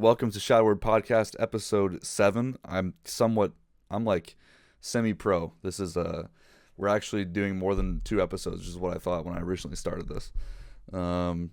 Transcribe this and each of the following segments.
welcome to Shadow Word Podcast, episode 7. I'm like semi-pro. We're actually doing more than 2 episodes, which is what I thought when I originally started this. And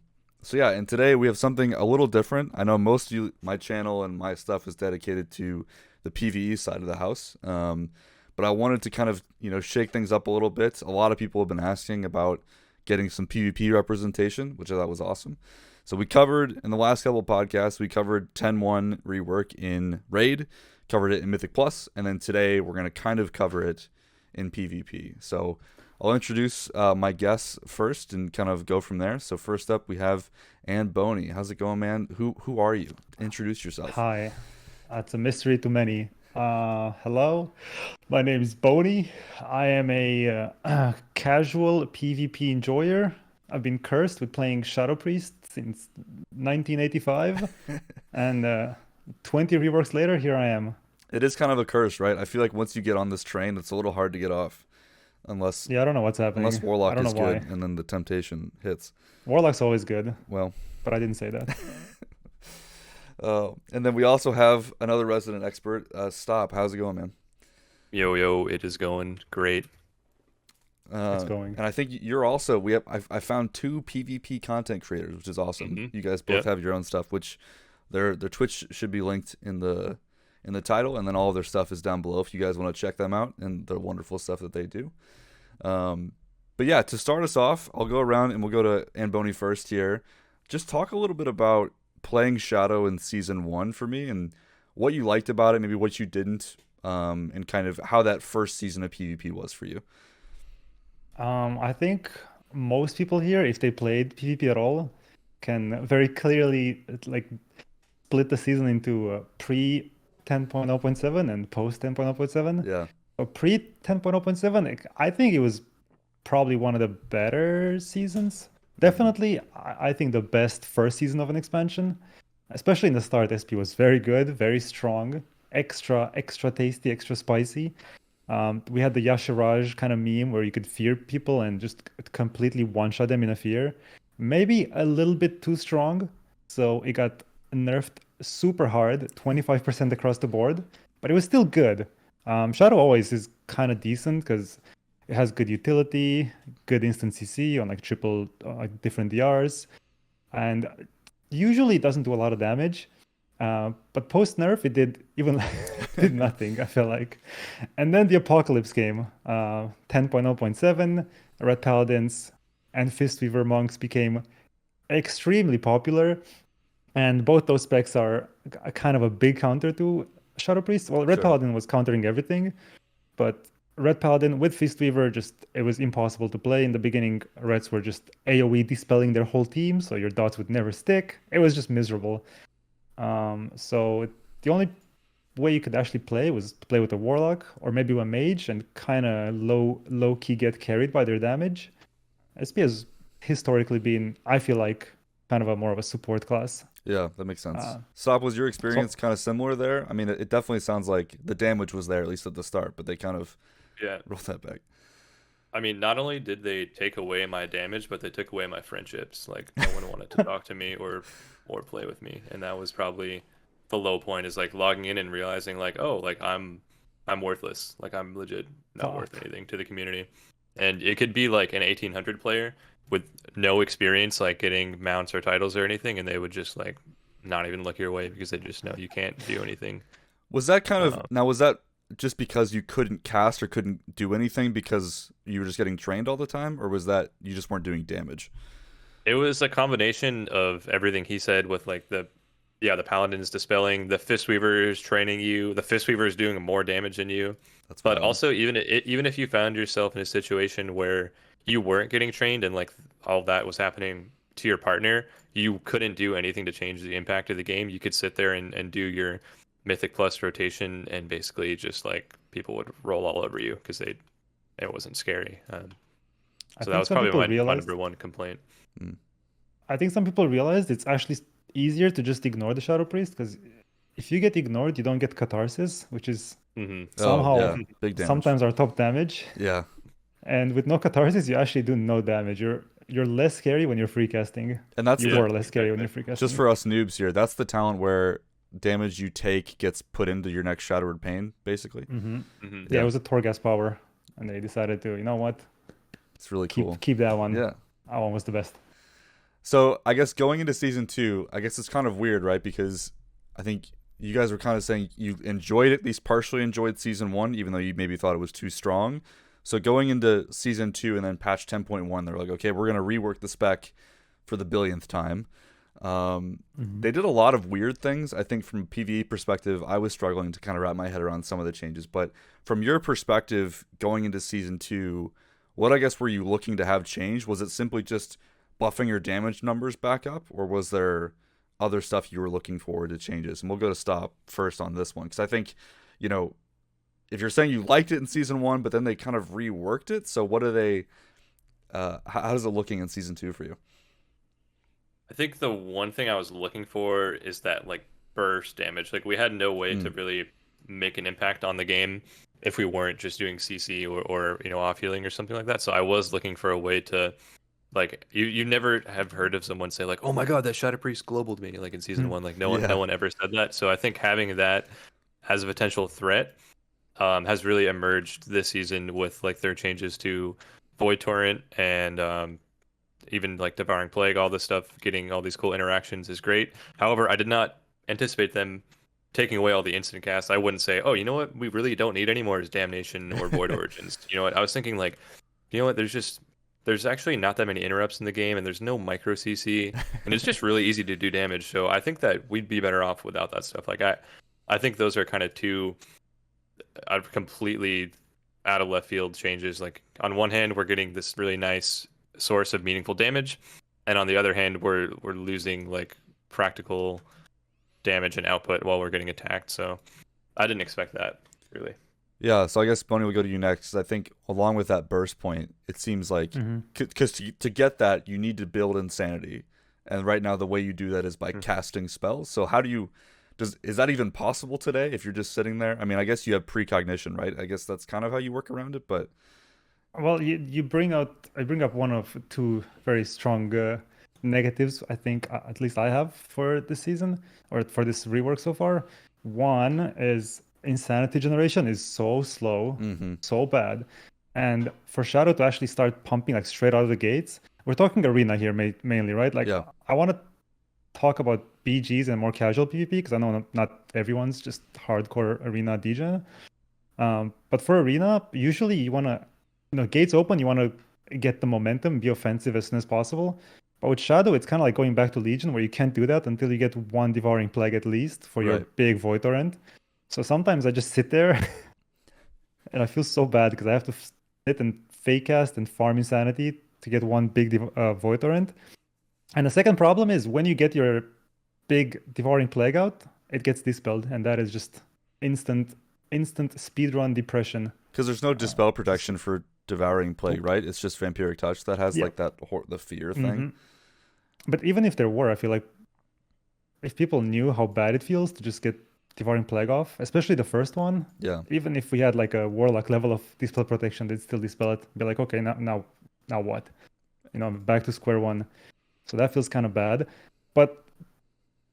today we have something a little different. I know most of you, my channel and my stuff is dedicated to the PvE side of the house. But I wanted to kind of, shake things up a little bit. A lot of people have been asking about getting some PvP representation, which I thought was awesome. So we covered, in the last couple of podcasts, we covered 10-1 rework in Raid, covered it in Mythic Plus, and then today we're going to kind of cover it in PvP. So I'll introduce my guests first and kind of go from there. So first up, we have Anboni. How's it going, man? Who are you? Introduce yourself. Hi, it's a mystery to many. Hello, my name is Boni. I am a casual PvP enjoyer. I've been cursed with playing Shadow Priest since 1985, and 20 reworks later, here I am. It is kind of a curse, right? I feel like once you get on this train, it's a little hard to get off, unless I don't know what's happening. unless Warlock is why. good, and then the temptation hits. Warlock's always good. Well, but I didn't say that. And then we also have another resident expert, Stahp. How's it going, man? Yo, it is going great. It's going. And I think you're also. I found 2 PvP content creators, which is awesome. Mm-hmm. You guys both have your own stuff, which their Twitch should be linked in the title, and then all of their stuff is down below if you guys want to check them out and the wonderful stuff that they do. But yeah, to start us off, I'll go around and we'll go to Anboni first here. Just talk a little bit about playing Shadow in Season 1 for me and what you liked about it, maybe what you didn't, and kind of how that first season of PvP was for you. I think most people here, if they played PvP at all, can very clearly split the season into pre 10.0.7 and post 10.0.7. Yeah. Pre 10.0.7, I think it was probably one of the better seasons. Definitely, I think the best first season of an expansion, especially in the start. SP was very good, very strong, extra tasty, extra spicy. We had the Yashiraj kind of meme where you could fear people and just completely one-shot them in a fear. Maybe a little bit too strong, so it got nerfed super hard, 25% across the board, but it was still good. Shadow always is kind of decent because it has good utility, good instant CC on triple different DRs, and usually it doesn't do a lot of damage. But post nerf, it did did nothing, I feel like. And then the Apocalypse came, 10.0.7, Red Paladins and Fistweaver Monks became extremely popular. And both those specs are kind of a big counter to Shadow Priest. Well, Red Paladin was countering everything, but Red Paladin with Fistweaver, it was impossible to play. In the beginning, Reds were just AoE dispelling their whole team, so your dots would never stick. It was just miserable. So the only way you could actually play was to play with a Warlock or maybe a Mage and kind of low-key get carried by their damage. SP has historically been, I feel like, kind of more of a support class. Yeah, that makes sense. Stahp, was your experience kind of similar there? I mean, it definitely sounds like the damage was there, at least at the start, but they kind of rolled that back. I mean, not only did they take away my damage, but they took away my friendships. Like, no one wanted to talk to me or play with me, and that was probably the low point. Is logging in and realizing I'm worthless. I'm legit not worth anything to the community. And it could be an 1800 player with no experience getting mounts or titles or anything, and they would just not even look your way because they just know you can't do anything. Was that was that just because you couldn't cast or couldn't do anything because you were just getting trained all the time, or was that you just weren't doing damage? It was a combination of everything he said with the Paladins dispelling, the Fistweavers training you, the Fistweavers doing more damage than you. But also, even if you found yourself in a situation where you weren't getting trained and all that was happening to your partner, you couldn't do anything to change the impact of the game. You could sit there and do your Mythic Plus rotation, and basically just people would roll all over you because it wasn't scary. So that was probably my number one complaint. I think some people realized it's actually easier to just ignore the Shadow Priest, because if you get ignored, you don't get Catharsis, which is somehow big sometimes our top damage. Yeah. And with no Catharsis, you actually do no damage. You're less scary when you're free casting. And that's you are less scary when you're free casting. Just for us noobs here, that's the talent where damage you take gets put into your next Shattered Pain, basically. Yeah, it was a Torghast power, and they decided to, you know what, It's really cool. keep that one. Yeah. That one was the best. So I guess going into season 2, I guess it's kind of weird, right? Because I think you guys were kind of saying you enjoyed, at least partially enjoyed season 1, even though you maybe thought it was too strong. So going into season 2 and then patch 10.1, they're like, okay, we're going to rework the spec for the billionth time. They did a lot of weird things. I think from a PvE perspective, I was struggling to kind of wrap my head around some of the changes. But from your perspective, going into season 2, what I guess were you looking to have changed? Was it simply just buffing your damage numbers back up, or was there other stuff you were looking forward to changes? And we'll go to Stop first on this one, because I think, you know, if you're saying you liked it in season 1, but then they kind of reworked it, so what are they? How is it looking in season 2 for you? I think the one thing I was looking for is that like burst damage. Like we had no way to really make an impact on the game if we weren't just doing CC or you know, off healing or something like that. So I was looking for a way to, like, you never have heard of someone say like, oh my god, that Shadow Priest globaled me, like in season 1. Like no one ever said that. So I think having that as a potential threat has really emerged this season with like their changes to Void Torrent and even like Devouring Plague. All this stuff, getting all these cool interactions is great. However, I did not anticipate them taking away all the instant casts. I wouldn't say, oh, you know what, we really don't need anymore is Damnation or Void Origins. You know what, I was thinking like, you know what, there's actually not that many interrupts in the game, and there's no micro CC, and it's just really easy to do damage. So I think that we'd be better off without that stuff. Like I think those are kind of two completely out of left field changes. Like on one hand, we're getting this really nice source of meaningful damage, and on the other hand, we're losing like practical damage and output while we're getting attacked. So I didn't expect that, really. Yeah, so I guess Bonnie will go to you next. I think along with that burst point, it seems like because to get that you need to build insanity, and right now the way you do that is by casting spells. So how do you is that even possible today if you're just sitting there? I mean, I guess you have precognition, right? I guess that's kind of how you work around it, but well, I bring up one of two very strong negatives, I think, at least I have for this season or for this rework so far. One is insanity generation is so slow, so bad, and for Shadow to actually start pumping like straight out of the gates, we're talking arena here mainly, right? Like I want to talk about BGs and more casual PvP because I know not everyone's just hardcore arena degen. But for arena, usually you want to, gates open, you want to get the momentum, be offensive as soon as possible. But with Shadow, it's kind of like going back to Legion where you can't do that until you get one Devouring Plague at least for your big Void Torrent. So sometimes I just sit there and I feel so bad because I have to sit and fake cast and farm insanity to get one big Void Torrent. And the second problem is when you get your big Devouring Plague out, it gets dispelled, and that is just instant speedrun depression. Because there's no dispel protection for Devouring Plague, right? It's just Vampiric Touch that has like that the fear thing. But even if there were, I feel like if people knew how bad it feels to just get Devouring Plague off, especially the first one, even if we had like a Warlock level of dispel protection, they'd still dispel it. Be like, okay, now what? Back to square one. So that feels kind of bad. But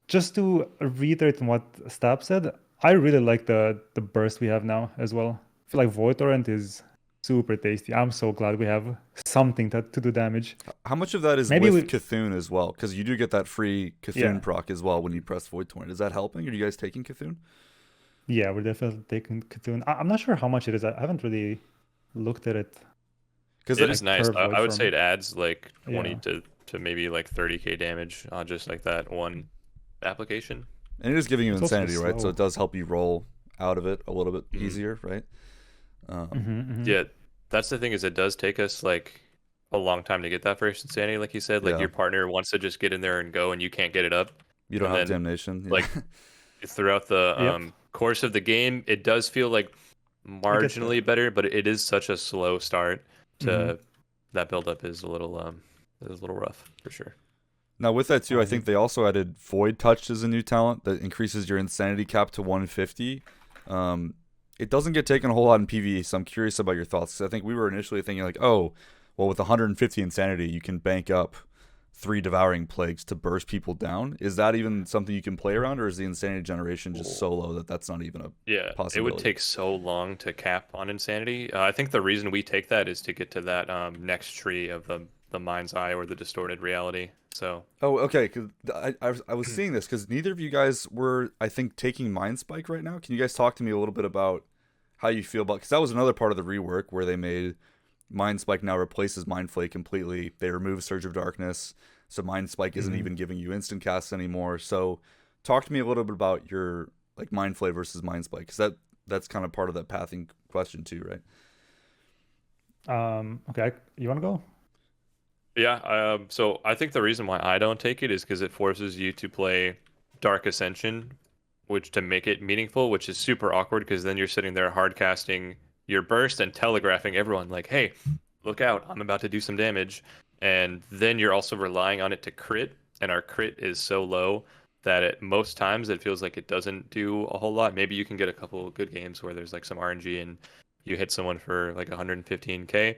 just to reiterate on what Stahp said, I really like the burst we have now as well. I feel like Void Torrent is super tasty. I'm so glad we have something to do damage. How much of that is with Cthulhu as well? Because you do get that free Cthulhu proc as well when you press Void Torrent. Is that helping? Are you guys taking Cthulhu? Yeah, we're definitely taking Cthulhu. I'm not sure how much it is. I haven't really looked at it. Because it is nice. I would say it adds like 20 to maybe like 30k damage on just like that one application. And it is giving you insanity, right? So it does help you roll out of it a little bit easier, right? Yeah, that's the thing, is it does take us like a long time to get that first insanity, like you said. Like your partner wants to just get in there and go, and you can't get it up. You don't have damnation. Like throughout the course of the game, it does feel like marginally better, but it is such a slow start to that buildup is a little rough for sure. Now with that too, I think they also added Void Touch as a new talent that increases your insanity cap to 150. It doesn't get taken a whole lot in PvE, so I'm curious about your thoughts. I think we were initially thinking like, oh, well, with 150 insanity, you can bank up 3 devouring plagues to burst people down. Is that even something you can play around, or is the insanity generation just so low that that's not even a possibility? It would take so long to cap on insanity. I think the reason we take that is to get to that next tree of the mind's eye or the distorted reality. So oh, okay, because I was seeing this because neither of you guys were, I think, taking mind spike right now. Can you guys talk to me a little bit about how you feel about, because that was another part of the rework where they made mind spike now replaces mind flay completely. They remove surge of darkness, so mind spike isn't even giving you instant casts anymore. So talk to me a little bit about your like mind flay versus mind spike, because that's kind of part of that pathing question too, right? Okay, you want to go? yeah, so I think the reason why I don't take it is because it forces you to play Dark Ascension, which to make it meaningful, which is super awkward because then you're sitting there hard casting your burst and telegraphing everyone like, hey, look out, I'm about to do some damage. And then you're also relying on it to crit, and our crit is so low that at most times it feels like it doesn't do a whole lot. Maybe you can get a couple good games where there's like some RNG and you hit someone for like 115k.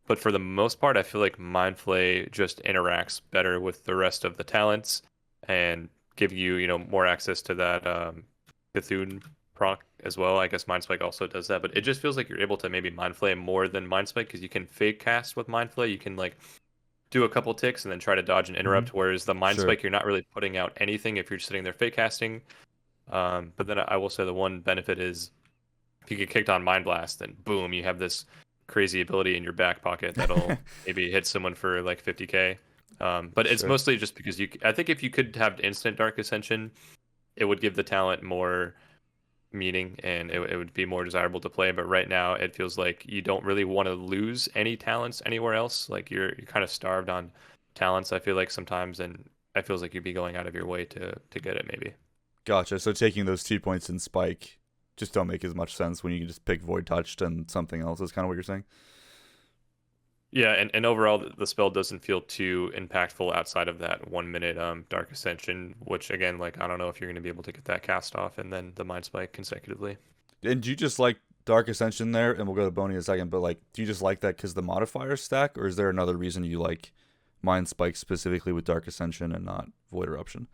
But for the most part, I feel like Mind Flay just interacts better with the rest of the talents and give you, more access to that Cthulhu proc as well. I guess Mind Spike also does that, but it just feels like you're able to maybe Mind Flay more than Mind Spike because you can fake cast with Mind Flay. You can like do a couple ticks and then try to dodge and interrupt, whereas the Mind Spike, you're not really putting out anything if you're sitting there fake casting. But then I will say the one benefit is if you get kicked on Mind Blast, then boom, you have this crazy ability in your back pocket that'll maybe hit someone for like 50k. But it's mostly just because I think if you could have instant Dark Ascension, it would give the talent more meaning and it would be more desirable to play. But right now it feels like you don't really want to lose any talents anywhere else. Like you're kind of starved on talents, I feel like sometimes, and it feels like you'd be going out of your way to get it maybe. Gotcha. So taking those 2 points in spike just don't make as much sense when you can just pick Void Touched and something else, is kind of what you're saying? Yeah, and overall, the spell doesn't feel too impactful outside of that 1 minute Dark Ascension, which again, like I don't know if you're going to be able to get that cast off and then the Mind Spike consecutively. And do you just like Dark Ascension there? And we'll go to Boney in a second, but like, do you just like that because the modifiers stack, or is there another reason you like Mind Spike specifically with Dark Ascension and not Void Eruption?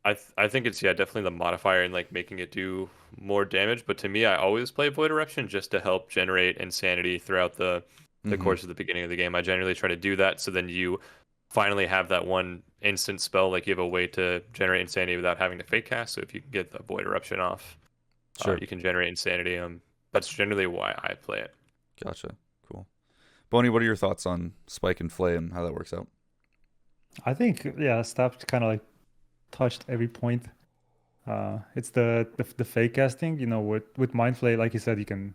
I think it's definitely the modifier and like making it do more damage. But to me, I always play Void Eruption just to help generate insanity throughout the course of the beginning of the game. I generally try to do that so then you finally have that one instant spell, like you have a way to generate insanity without having to fake cast. So if you can get the Void Eruption off, you can generate insanity. That's generally why I play it. Gotcha. Cool. Boney, what are your thoughts on Spike and Flay and how that works out? I think Stahp kind of like touched every point. It's the fake casting, with Mind Flay, like you said, you can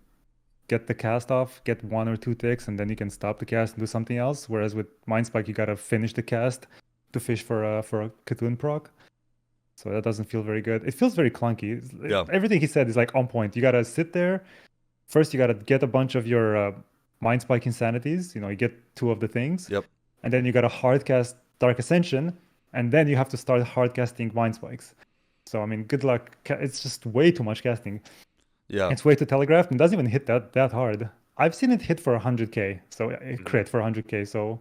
get the cast off, get 1 or 2 ticks, and then you can stop the cast and do something else. Whereas with Mind Spike, you gotta finish the cast to fish for a Cthulhu proc. So that doesn't feel very good. It feels very clunky. Everything he said is like on point. You gotta sit there. First, you gotta get a bunch of your Mind Spike insanities. You get 2 of the things. Yep. And then you gotta hard cast Dark Ascension, and then you have to start hard casting Mind Spikes. So I mean, good luck. It's just way too much casting. Yeah. It's way too telegraphed and doesn't even hit that hard. I've seen it hit for 100k, so it crit for 100k. So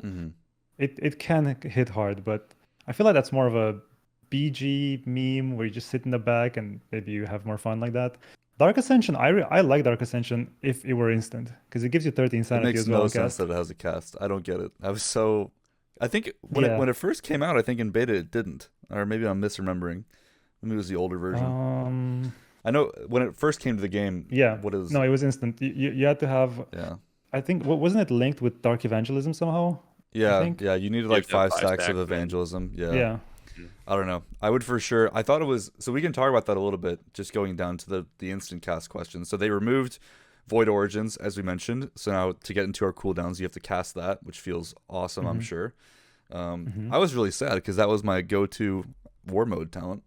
it can hit hard, but I feel like that's more of a BG meme where you just sit in the back and maybe you have more fun like that. Dark Ascension, I like Dark Ascension if it were instant because it gives you 30 insanity. It makes no sense that it has a cast. I don't get it. I think when it first came out, I think in beta it didn't, or maybe I'm misremembering. Maybe it was the older version. I know when it first came to the game. Yeah. No, it was instant. You had to have. Yeah. I think wasn't it linked with Dark Evangelism somehow? Yeah. You needed like 5 stacks of evangelism. Yeah. I don't know. I would for sure. I thought it was. So we can talk about that a little bit. Just going down to the instant cast question. So they removed Void Origins, as we mentioned. So now to get into our cooldowns, you have to cast that, which feels awesome, I'm sure. I was really sad because that was my go-to war mode talent.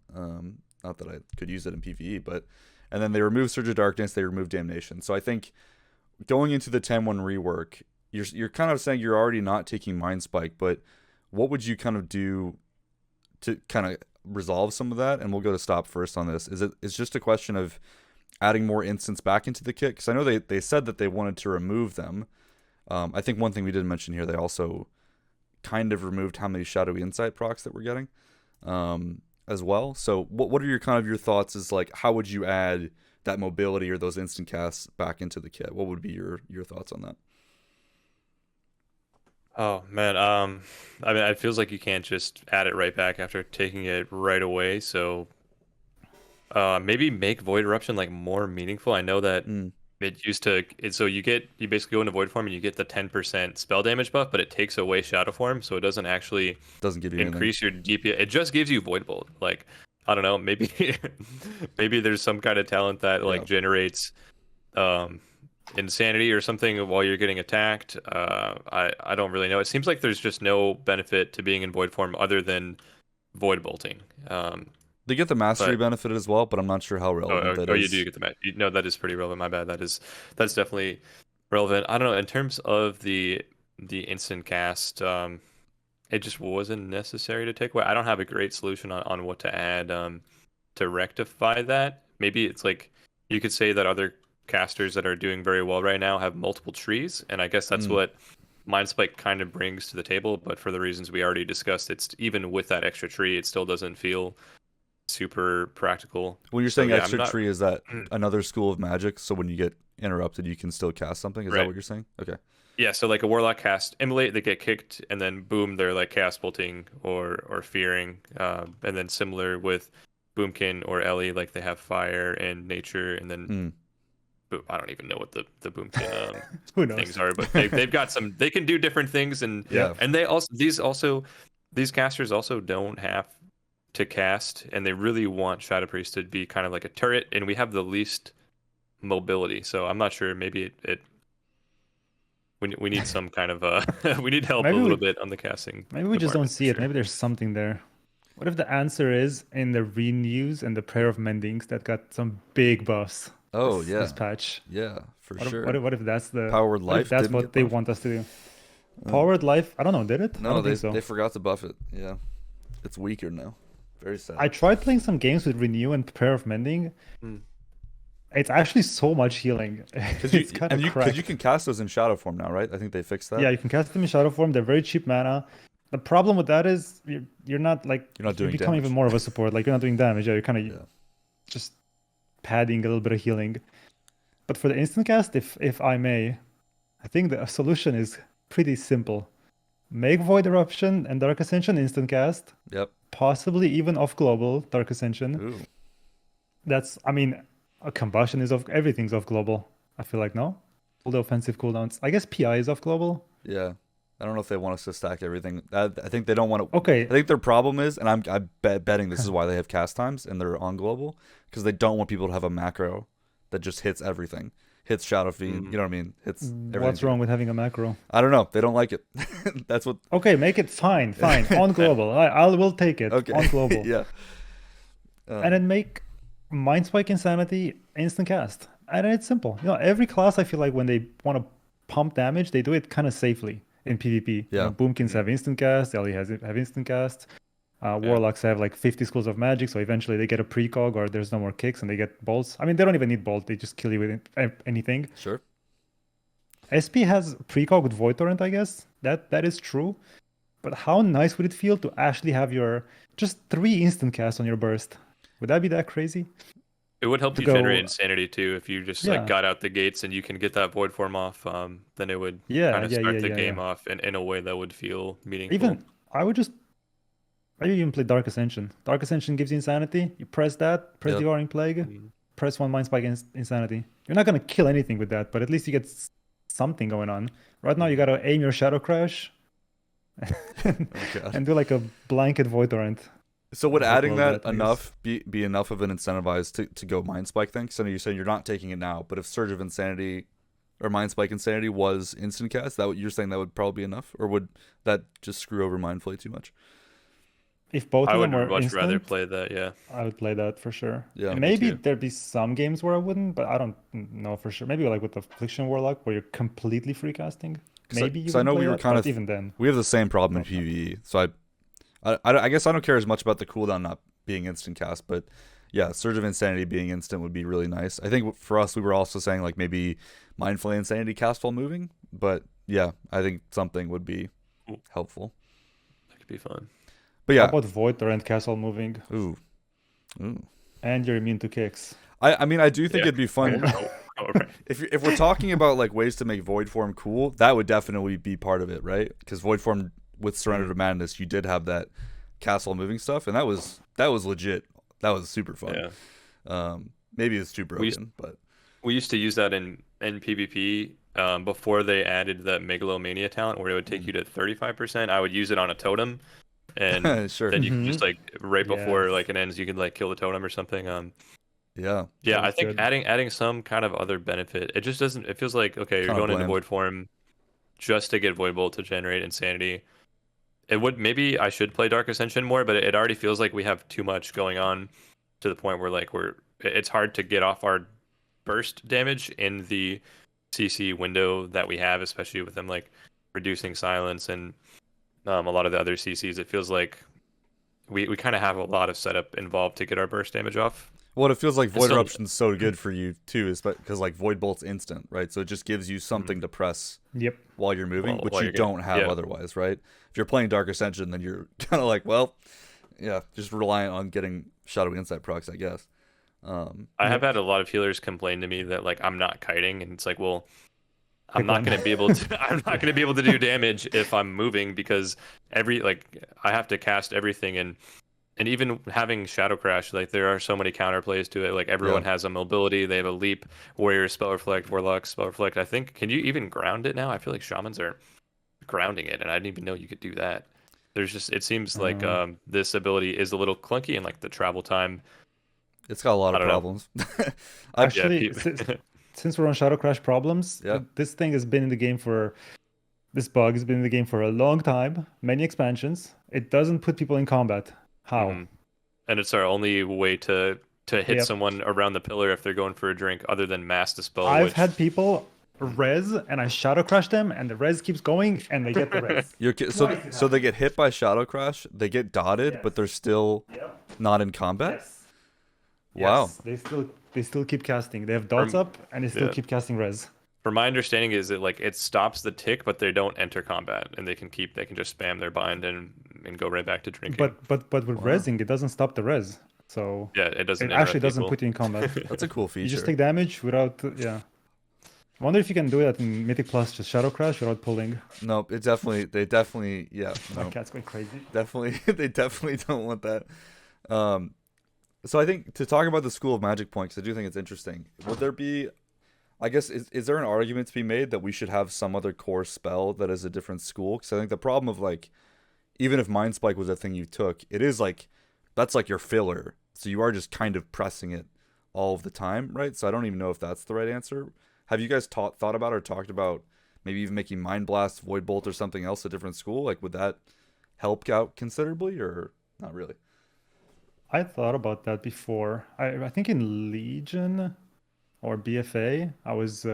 Not that I could use it in PvE, and then they removed Surge of Darkness, they removed Damnation. So I think going into the 10-1 rework, you're kind of saying you're already not taking Mind Spike, but what would you kind of do to kind of resolve some of that? And we'll go to Stahp first on this. It's just a question of adding more instants back into the kit? Because I know they said that they wanted to remove them. I think one thing we didn't mention here, they also kind of removed how many Shadowy Insight procs that we're getting as well. So what are your kind of your thoughts is like, how would you add that mobility or those instant casts back into the kit? What would be your thoughts on that? Oh man, I mean, it feels like you can't just add it right back after taking it right away. So, maybe make Void Eruption like more meaningful. I know that Mm, it used to. So you basically go into Void form and you get the 10% spell damage buff, but it takes away Shadow form, so it doesn't actually doesn't give you anything. increase your DPS. It just gives you Void Bolt. Like, I don't know, maybe maybe there's some kind of talent that like Yeah. generates insanity or something while you're getting attacked. I don't really know. It seems like there's just no benefit to being in Void form other than Void Bolting. They get the mastery But benefit as well, but I'm not sure how relevant that you is. do get the match. No, that is pretty relevant. My bad. That's definitely relevant. I don't know. In terms of the instant cast, it just wasn't necessary to take away. I don't have a great solution on what to add to rectify that. Maybe it's like you could say that other casters that are doing very well right now have multiple trees, and I guess that's Mm. what Mind Spike kind of brings to the table. But for the reasons we already discussed, it's even with that extra tree, it still doesn't feel super practical. When you're So saying yeah, I'm extra not. tree, is that another school of magic? So when you get interrupted, you can still cast something? Is that Right. what you're saying? Okay. Yeah, so like a warlock cast immolate, they get kicked, and then boom, they're like cast bolting or fearing, and then similar with Boomkin or Ellie, like they have fire and nature, and then Mm. I don't even know what the Boomkin Who knows? things are, but they've got some. They can do different things, and Yeah. they also these casters also don't have to cast, and they really want Shadow Priest to be kind of like a turret, and we have the least mobility, so I'm not sure. Maybe it we need some kind of we need help a Maybe little we- bit on the casting. Maybe we just don't department, for see it. sure. Maybe there's something there. What if the answer is in the renews and the Prayer of Mendings that got some big buffs Oh, this yeah. patch? Yeah, for What if, sure. what if that's the Powered what if Life that's didn't what get they buffed. want us to do? Powered Life? I don't know. Did it? I No, don't they think so. they forgot to buff it. Yeah. It's weaker now. Very sad. I tried playing some games with Renew and Prayer of Mending. Mm. It's actually so much healing. It's kind of because you can cast those in shadow form now, right? I think they fixed that. Yeah, you can cast them in shadow form. They're very cheap mana. The problem with that is you're not like You're not doing you become damage. even more of a support. Like you're not doing damage. Yeah, you're kind of Yeah. just padding a little bit of healing. But for the instant cast, if I may, I think the solution is pretty simple. Make Void Eruption and Dark Ascension instant cast, Yep. possibly even off global Dark Ascension. Ooh. I mean, a combustion is off. Everything's off global. I feel like no. All the offensive cooldowns. I guess PI is off global. Yeah. I don't know if they want us to stack everything. I think they don't want to. Okay. I think their problem is, and I'm betting this is why they have cast times and they're on global, because they don't want people to have a macro that just hits everything. Hits Shadow Fiend. You know what I mean? Hits everything. What's wrong with having a macro? I don't know. They don't like it. That's what. Okay, make it fine. On global. I will take it. Okay. On global. Yeah. And then make Mind Spike Insanity instant cast. And it's simple. You know, every class I feel like when they want to pump damage, they do it kind of safely in PvP. You Yeah. know, Boomkins have instant cast, Ellie have instant cast. Warlocks have like 50 schools of magic, so eventually they get a precog or there's no more kicks and they get bolts. I mean, they don't even need bolt, they just kill you with anything. Sure. SP has precog with Void Torrent, I guess. That is true. But how nice would it feel to actually have your just 3 instant casts on your burst? Would that be that crazy? It would help To you go- generate insanity too if you just Yeah. like got out the gates and you can get that void form off. Then it would Yeah, kind of yeah, start yeah, the yeah, game yeah. off in a way that would feel meaningful. Even I would just maybe even play Dark Ascension. Dark Ascension gives you insanity. You press that, press Yep. Devouring Plague, Mm. press 1 Mind Spike Insanity. You're not gonna kill anything with that, but at least you get something going on. Right now you gotta aim your Shadow Crash Oh, God. and do like a blanket Void Torrent. So would Work adding well that with it, I enough be enough of an incentivize to go Mind Spike thing? So you're saying you're not taking it now, but if Surge of Insanity or Mind Spike Insanity was instant cast, you're saying that would probably be enough, or would that just screw over Mind Flay too much? If both I of would them were much rather instant, play that. Yeah. I would play that for sure. Yeah, me Maybe too. there'd be some games where I wouldn't, but I don't know for sure. Maybe like with the Affliction Warlock where you're completely free casting. Maybe you Because I know would we play were that, kind but of even then. we have the same problem in Okay. PvE. So I guess I don't care as much about the cooldown not being instant cast, but yeah, Surge of Insanity being instant would be really nice. I think for us, we were also saying like maybe Mind Flay Insanity cast while moving, but yeah, I think something would be helpful. be fun. But How yeah, about Void Torrent Castle moving? ooh, ooh. And you're immune to kicks. I mean, I do think Yeah. it'd be fun. Right. If we're talking about like ways to make Void Form cool, that would definitely be part of it, right? Because Void Form with Surrender to Madness, you did have that castle moving stuff, and that was legit. That was super fun. Yeah. Maybe it's too broken, but We used to use that in PvP before they added that Megalomania talent where it would take you to 35%. I would use it on a totem, and sure. then you can just like right before Yes. like it ends, you can like kill the totem or something. Yeah. Yeah, That I was think good. adding some kind of other benefit. It just doesn't. It feels like okay, you're Kinda going into bland. Void Form just to get Void Bolt to generate insanity. It would maybe I should play Dark Ascension more, but it already feels like we have too much going on to the point where like it's hard to get off our burst damage in the CC window that we have, especially with them like reducing silence and a lot of the other CCs. It feels like we kind of have a lot of setup involved to get our burst damage off. Well, it feels like And Void still, Eruption's so good for you too, is because like Void Bolt's instant, right? So it just gives you something to press Yep. while you're moving, which while you you're getting- don't have yeah. otherwise, right? If you're playing Dark Ascension, then you're kind of like, well, yeah, just reliant on getting Shadow Insight procs, I guess. I have had a lot of healers complain to me that like I'm not kiting, and it's like, well, I'm Pick not one. going to be able to. I'm not going to be able to do damage if I'm moving because I have to cast everything and even having Shadow Crash, like there are so many counterplays to it. Like everyone has a mobility, they have a leap, warrior spell reflect, warlock spell reflect. I think can you even ground it now? I feel like shamans are grounding it, and I didn't even know you could do that. There's just it seems like this ability is a little clunky and like the travel time. It's got a lot I of don't know. problems. Actually, since we're on Shadow Crash problems, Yeah. this thing has been in the game for this bug has been in the game for a long time, many expansions. It doesn't put people in combat. How? Mhm. And it's our only way to hit Yep. someone around the pillar if they're going for a drink, other than mass dispel. I've which had people res and I Shadow Crash them, and the res keeps going, and they get the res. So they get hit by Shadow Crash, they get dotted, Yes. but they're still Yep. not in combat. Yes. Wow. Yes, they still keep casting. They have dots up, and they still yeah. keep casting res. from my understanding is that like it stops the tick, but they don't enter combat, and they can just spam their bind and go right back to drinking. But with resing, it doesn't stop the res. So yeah, it doesn't. it actually interrupt doesn't people. put you in combat. That's a cool feature. You just take damage without yeah. I wonder if you can do that in Mythic Plus, just Shadow Crash without pulling. No, they definitely, yeah. My No, cat's going crazy. definitely, they definitely don't want that. So I think to talk about the School of Magic points, I do think it's interesting. Would there be, I guess, is there an argument to be made that we should have some other core spell that is a different school? Because I think the problem of like, even if Mind Spike was a thing you took, it is like, that's like your filler. So you are just kind of pressing it all of the time, right? So I don't even know if that's the right answer. Have you guys thought about or talked about maybe even making Mind Blast, Void Bolt, or something else a different school? Like, would that help out considerably, or not really? I thought about that before. I think in Legion or BFA, I was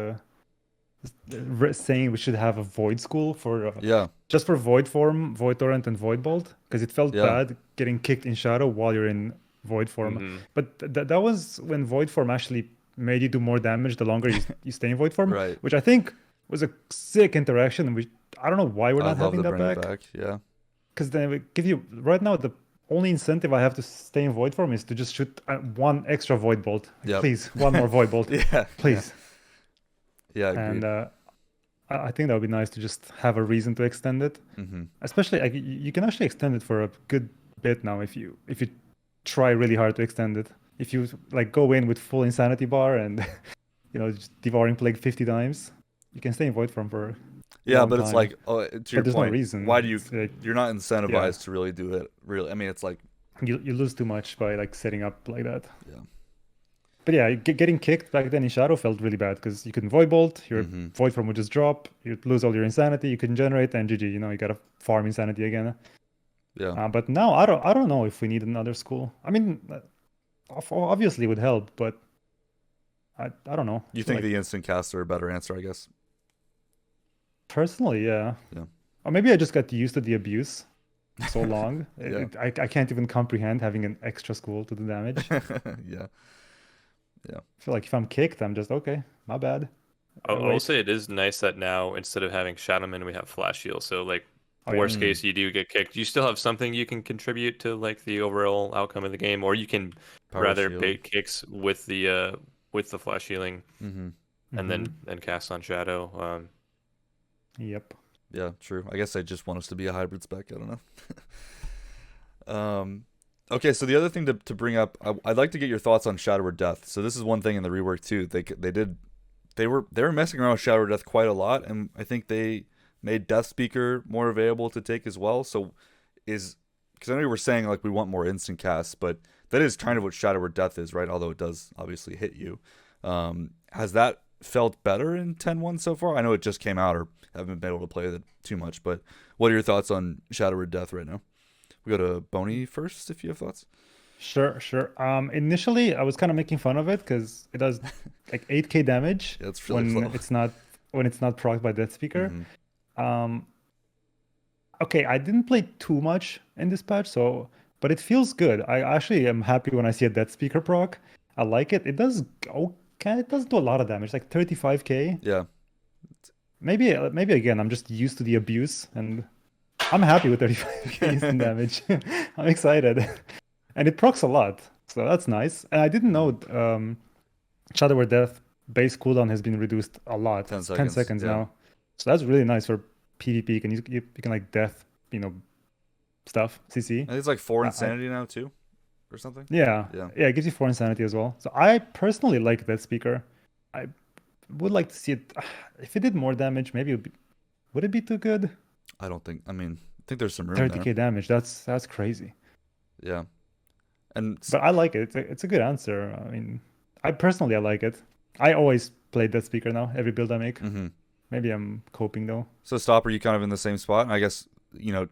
saying we should have a Void School for Yeah, just for Void Form, Void Torrent, and Void Bolt, because it felt Yeah. bad getting kicked in Shadow while you're in Void Form. Mhm. But that was when Void Form actually made you do more damage the longer you stay in Void Form, Right. which I think was a sick interaction. I don't know why we're not I'd love having to that bring it back. back. Yeah, Because then we give you right now the only incentive I have to stay in Void Form is to just shoot one extra Void Bolt. Like, Yep. please, one more Void Bolt, yeah, please. yeah. Agreed. And I think that would be nice to just have a reason to extend it. Mm-hmm. Especially like you can actually extend it for a good bit now if you try really hard to extend it. If you like go in with full insanity bar and just devouring plague 50 times, you can stay in Void Form for Yeah, long but it's time. like, to your But there's no point, reason. why do you? It's like, You're not incentivized to really do it. Really, I mean, it's like, you lose too much by like setting up like that. yeah, But yeah, getting kicked back then in Shadow felt really bad because you couldn't Void Bolt, your Mhm. Void Form would just drop, you'd lose all your insanity, you couldn't generate, and GG, you gotta farm insanity again. yeah. But now I don't know if we need another school. I mean, obviously it would help, but I don't know. You think the instant caster a better answer? I guess. Personally, yeah. Yeah. Or maybe I just got used to the abuse so long. Yeah. I can't even comprehend having an extra school to do damage. I Yeah. feel like if I'm kicked, I'm just okay. My bad. I will Wait. say it is nice that now instead of having Shadowman, we have Flash Heal. So like Oh, yeah. Worst case, you do get kicked. You still have something you can contribute to like the overall outcome of the game, or you can Power rather shield. bait kicks with the flash healing Mm-hmm. and then cast on shadow. Yep. Yeah, true. I guess I just want us to be a hybrid spec. I don't know. Okay, so the other thing to bring up, I'd like to get your thoughts on Shadow or Death. So this is one thing in the rework too. They were messing around with Shadow or Death quite a lot, and I think they made Death Speaker more available to take as well. So because I know you were saying like we want more instant casts, but that is kind of what Shadow or Death is, right? Although it does obviously hit you. Has that felt better in 10.1 so far? I know it just came out, or haven't been able to play it too much, but what are your thoughts on Shadow or Death right now? We go to Boney first, if you have thoughts. Sure. Initially, I was kind of making fun of it because it does like 8k damage Yeah, it's really when slow. it's not procced by Death Speaker. Mhm. Okay, I didn't play too much in this patch, but it feels good. I actually am happy when I see a Death Speaker proc. I like it. It does okay. It does do a lot of damage, like 35k. Yeah. Maybe again, I'm just used to the abuse, and I'm happy with 35k instant damage. I'm excited, and it procs a lot, so that's nice. And I didn't know Shadow or Death base cooldown has been reduced a lot. 10 It's 10 seconds, seconds yeah. now, so that's really nice for PvP. You can like death, stuff CC. I think it's like 4 I- insanity now too, or something. Yeah, Yeah. it gives you 4 insanity as well. So I personally like that speaker. I would like to see it. If it did more damage, maybe would it be too good? I don't think. I mean, I think there's some room 30k there. damage. That's crazy. Yeah. And But I like it. It's a good answer. I mean, I like it. I always play that speaker now. Every build I make. mhm. Maybe I'm coping though. So Stop, are you kind of in the same spot? And I guess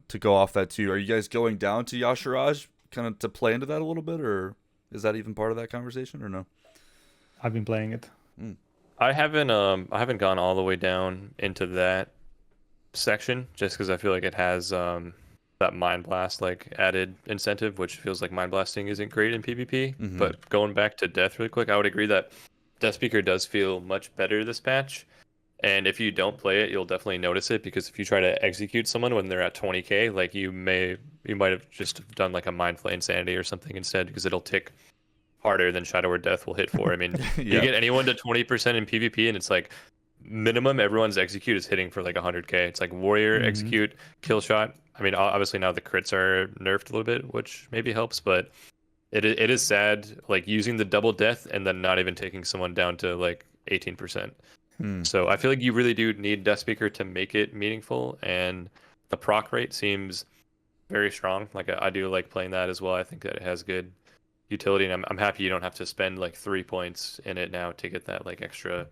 to go off that too. Are you guys going down to Yashiraj kind of to play into that a little bit, or is that even part of that conversation, or no? I've been playing it. I haven't gone all the way down into that section just because I feel like it has that Mind Blast like added incentive, which feels like Mind Blasting isn't great in PvP. Mhm. But going back to Death really quick, I would agree that Death Speaker does feel much better this patch. And if you don't play it, you'll definitely notice it because if you try to execute someone when they're at 20k, like you might have just done like a Mind Flay Insanity or something instead because it'll tick harder than Shadow or Death will hit for. I mean, Yeah. you get anyone to 20% in PvP and it's like minimum everyone's execute is hitting for like 100k. It's like Warrior, Mhm. execute, kill shot. I mean, obviously now the crits are nerfed a little bit, which maybe helps, but it is sad like using the double death and then not even taking someone down to like 18%. Hmm. So I feel like you really do need Death Speaker to make it meaningful, and the proc rate seems very strong. Like I do like playing that as well. I think that it has good utility, and I'm happy you don't have to spend like 3 points in it now to get that like extra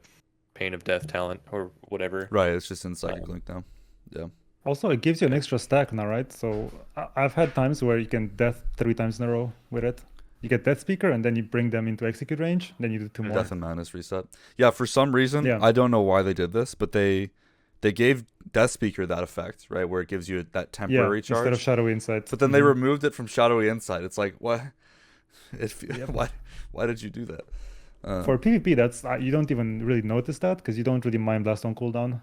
Pain of Death talent or whatever. Right. It's just in Psychic Link now. Yeah. Also, it gives you an extra stack now, right? So I've had times where you can death 3 times in a row with it. You get Death Speaker, and then you bring them into execute range. Then you do 2 more. Death and Madness reset. Yeah. For some reason, Yeah. I don't know why they did this, but they gave Death Speaker that effect, right, where it gives you that temporary charge. Instead of Shadowy Insight. But then they removed it from Shadowy Insight. It's like, what? Yep. Why did you do that? For PvP, that's you don't even really notice that because you don't really Mind Blast on cooldown.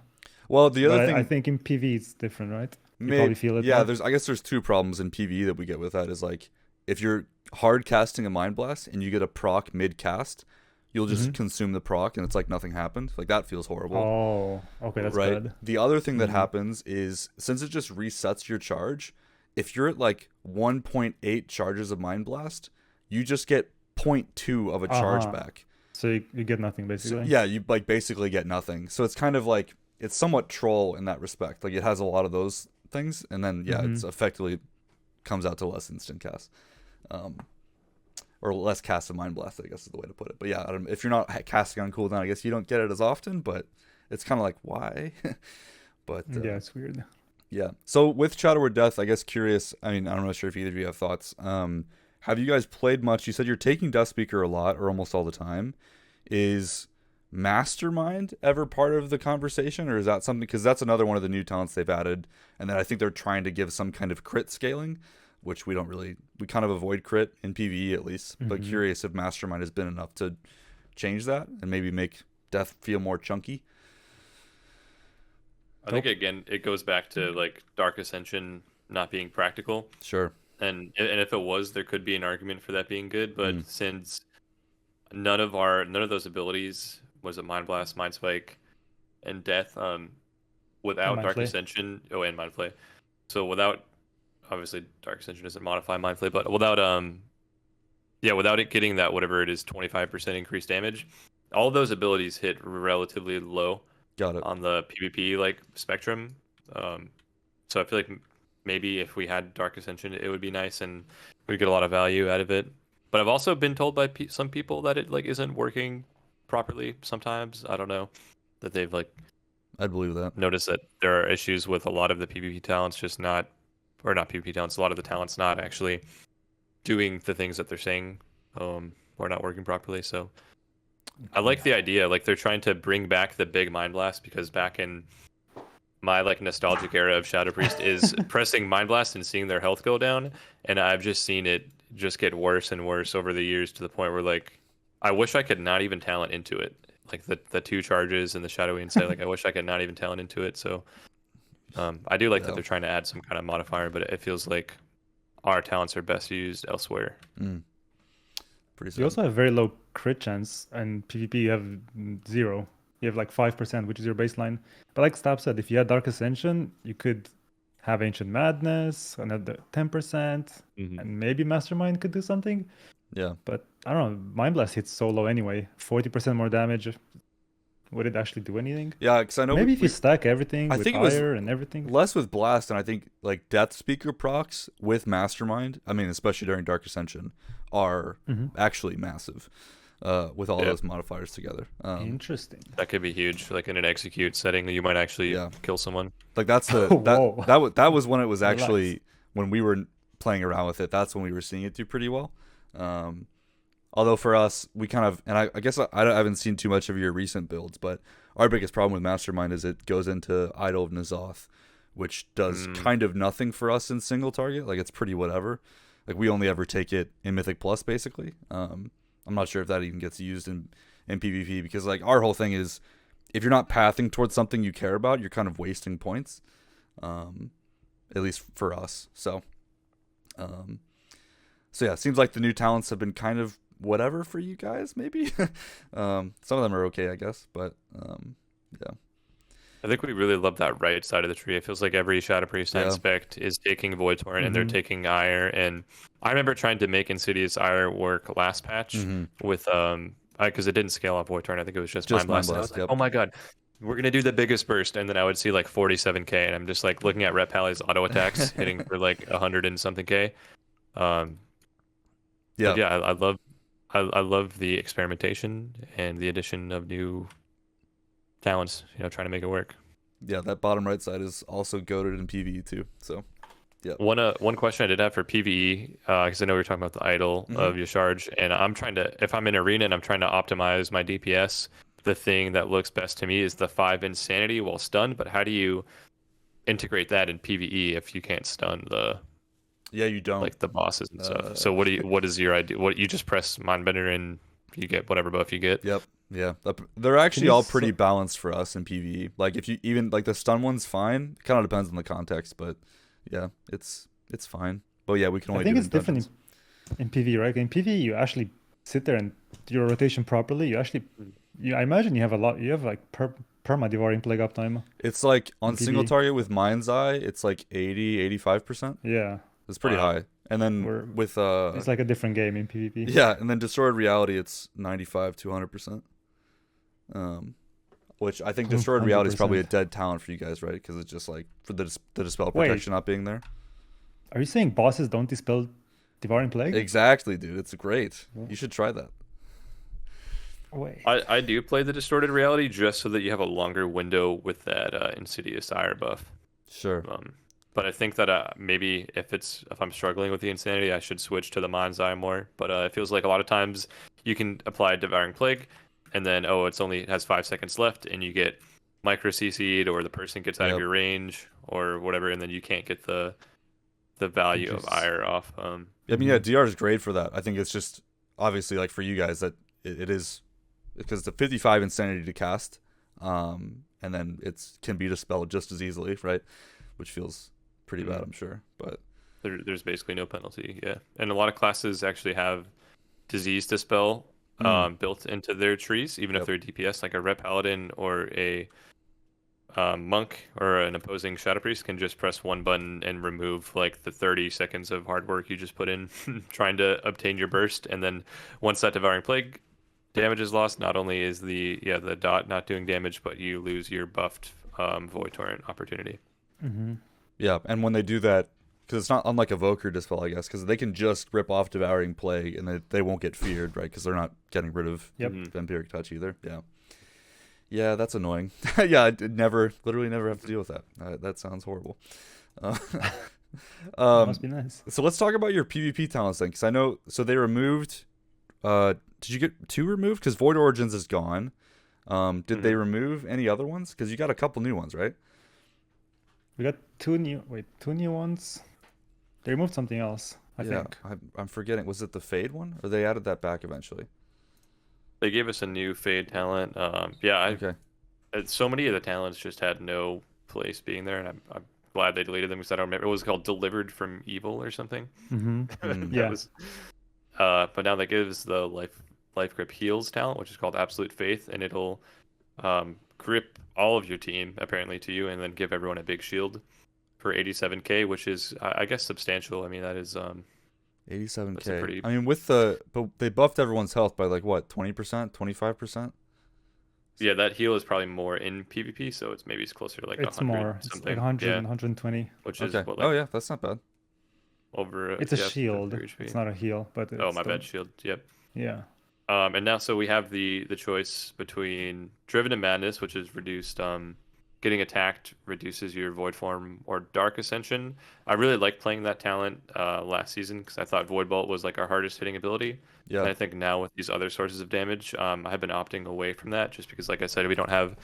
Well, the other But thing I think in PV it's different, right? You May- probably feel it. Yeah, more. I guess there's 2 problems in PvE that we get with that. Is like if you're hard casting a Mind Blast and you get a proc mid cast, you'll just consume the proc and it's like nothing happened. Like that feels horrible. Oh, okay, that's right. bad. The other thing that happens is since it just resets your charge, if you're at like 1.8 charges of Mind Blast, you just get 0.2 of a charge back. So you get nothing So, basically. yeah, you like basically get nothing. So it's kind of like it's somewhat troll in that respect. Like it has a lot of those things, and then it's effectively comes out to less instant cast, or less cast of Mind Blast, I guess is the way to put it. But yeah, if you're not casting on cooldown, I guess you don't get it as often. But it's kind of like why? But Yeah, it's weird. yeah. So with Shadow or Death, I guess curious. I mean, I'm not sure if either of you have thoughts. Have you guys played much? You said you're taking Death Speaker a lot, or almost all the time. Is Mastermind ever part of the conversation, or is that something? Because that's another one of the new talents they've added, and then I think they're trying to give some kind of crit scaling, which we kind of avoid crit in PvE at least. But curious if Mastermind has been enough to change that and maybe make Death feel more chunky. I think again it goes back to like Dark Ascension not being practical. Sure. And if it was, there could be an argument for that being good, but Mm. since none of those abilities, was it Mind Blast, Mind Spike, and Death, without Mind Dark Flay. Ascension, and Mind Flay. So without, obviously Dark Ascension doesn't modify Mind Flay, but without without it getting that whatever it is 25% increased damage, all of those abilities hit relatively low Got it. on the PvP like spectrum. So I feel like maybe if we had Dark Ascension, it would be nice and we'd get a lot of value out of it. But I've also been told by some people that it like isn't working properly sometimes. I don't know, that they've like I'd believe that. noticed that there are issues with a lot of the PvP talents, just not, or not PvP talents, a lot of the talents not actually doing the things that they're saying, or not working properly. So I like the idea, like they're trying to bring back the big Mind Blast, because back in my like nostalgic era of Shadow Priest is pressing Mind Blast and seeing their health go down, and I've just seen it just get worse and worse over the years, to the point where like I wish I could not even talent into it, like the 2 charges and the Shadowy Insight. Like I wish I could not even talent into it. So I do like that they're trying to add some kind of modifier, but it feels like our talents are best used elsewhere. Pretty sad. You also have very low crit chance, and PvP you have 0. You have like 5%, which is your baseline. But like Stahp said, if you had Dark Ascension, you could have Ancient Madness, another 10%, and maybe Mastermind could do something. Yeah. But I don't know, Mind Blast hits so low anyway. 40% more damage. Would it actually do anything? Yeah, because I know Maybe if you stack everything I with think it was Ire and everything. less with Blast, and I think like Death Speaker procs with Mastermind, I mean, especially during Dark Ascension, are actually massive with all those modifiers together. Interesting. That could be huge. Like in an execute setting, you might actually kill someone. Like that's the Whoa. that was when it was actually when we were playing around with it. That's when we were seeing it do pretty well. Although for us, we kind of, and I guess I haven't seen too much of your recent builds, but our biggest problem with Mastermind is it goes into Idol of N'Zoth, which does kind of nothing for us in single target. Like it's pretty whatever. Like we only ever take it in Mythic Plus, basically. I'm not sure if that even gets used in PvP, because like our whole thing is, if you're not pathing towards something you care about, you're kind of wasting points. At least for us. So yeah, it seems like the new talents have been kind of whatever for you guys, maybe. Some of them are okay, I guess, but yeah. I think we really love that right side of the tree. It feels like every Shadow Priest I inspect is taking Void Torrent, and they're taking Ire. And I remember trying to make Insidious Ire work last patch with because it didn't scale off Void Torrent. I think it was just Mind Blast. And I was like, oh my god, we're gonna do the biggest burst, and then I would see like 47k, and I'm just like looking at Ret Pally's auto attacks hitting for like 100 and something k. I love the experimentation and the addition of new talents, trying to make it work. Yeah, that bottom right side is also goated in PvE too. So, yeah. One question I did have for PvE, because I know we were talking about the idol of your charge, and I'm trying to, if I'm in arena and I'm trying to optimize my DPS, the thing that looks best to me is the 5 insanity while stunned. But how do you integrate that in PvE if you can't stun the? Yeah, you don't, like the bosses and stuff. So what is your idea? What, you just press Mindbender and you get whatever buff you get? Yep. Yeah. They're actually all pretty balanced for us in PvE. Like if you even like the stun one's fine. It kind of depends on the context, but yeah, it's fine. But yeah, we can only. I think it's different in PvE, right? In PvE, you actually sit there and do your rotation properly. I imagine you have like perma devouring plague uptime. It's like on single target with Mind's Eye, it's like 80-85%. Yeah. It's pretty high. And then with it's like a different game in PvP. Yeah, and then Destroyed Reality, it's 95-100%. Which I think Destroyed Reality is probably a dead talent for you guys, right? Because it's just like for the dispel protection not being there. Are you saying bosses don't dispel devouring plague? Exactly, dude. It's great. You should try that. Wait. I do play the Distorted Reality just so that you have a longer window with that Insidious Ire buff. Sure. But I think that maybe if I'm struggling with the Insanity, I should switch to the Mind's Eye more. But it feels like a lot of times you can apply Devouring Plague, and then it has 5 seconds left, and you get micro CC'd, or the person gets out of your range, or whatever, and then you can't get the value of Ire off. I mean, yeah, DR is great for that. I think it's just obviously like for you guys that it is, because the 55 Insanity to cast, and then it's can be dispelled just as easily, right? Which feels pretty bad, I'm sure. But there's basically no penalty. Yeah, and a lot of classes actually have disease dispel built into their trees, even if they're DPS. Like a red paladin or a monk or an opposing shadow priest can just press one button and remove like the 30 seconds of hard work you just put in trying to obtain your burst. And then once that devouring plague damage is lost, not only is the dot not doing damage, but you lose your buffed void torrent opportunity. Yeah, and when they do that, because it's not unlike Evoker Dispel, I guess, because they can just rip off Devouring Plague and they won't get feared, right? Because they're not getting rid of Vampiric Touch either. Yeah. Yeah, that's annoying. Yeah, I did literally never have to deal with that. That sounds horrible. Must be nice. So let's talk about your PvP talents then, because I know, so they removed, did you get 2 removed? Because Void Origins is gone. Did they remove any other ones? Because you got a couple new ones, right? We got 2 new ones. They removed something else, I think. I'm forgetting. Was it the Fade one? Or they added that back eventually? They gave us a new Fade talent. Okay. So many of the talents just had no place being there, and I'm glad they deleted them because I don't remember. It was called Delivered from Evil or something. Yeah. But now that gives the life grip heals talent, which is called Absolute Faith, and it'll grip all of your team apparently to you, and then give everyone a big shield for 87k, which is I guess substantial. I mean that is 87k. Pretty... I mean but they buffed everyone's health by like what, 20%, 25%? Yeah, that heal is probably more in PvP, so it's closer to like 100 more. something. It's like 100, 120. Which is what, like, oh yeah, that's not bad. Over. It's a shield. It's not a heal, but it's my bad, shield. Yep. Yeah. And now so we have the choice between Driven to Madness, which is reduced. Getting attacked reduces your Void Form, or Dark Ascension. I really liked playing that talent last season because I thought Void Bolt was like our hardest hitting ability. Yeah. And I think now with these other sources of damage, I have been opting away from that just because, like I said, we don't have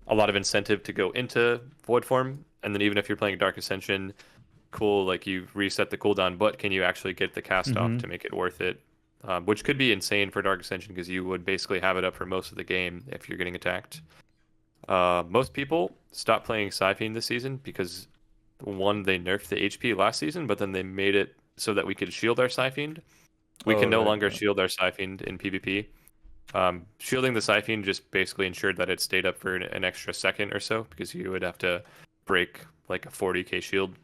a lot of incentive to go into Void Form. And then even if you're playing Dark Ascension, cool, like you reset the cooldown, but can you actually get the cast off to make it worth it? Which could be insane for Dark Ascension because you would basically have it up for most of the game if you're getting attacked. Most people stopped playing Siphene this season because, one, they nerfed the HP last season, but then they made it so that we could shield our Siphene. We can no longer shield our Siphene in PvP. Shielding the Siphene just basically ensured that it stayed up for an extra second or so because you would have to break like a 40k shield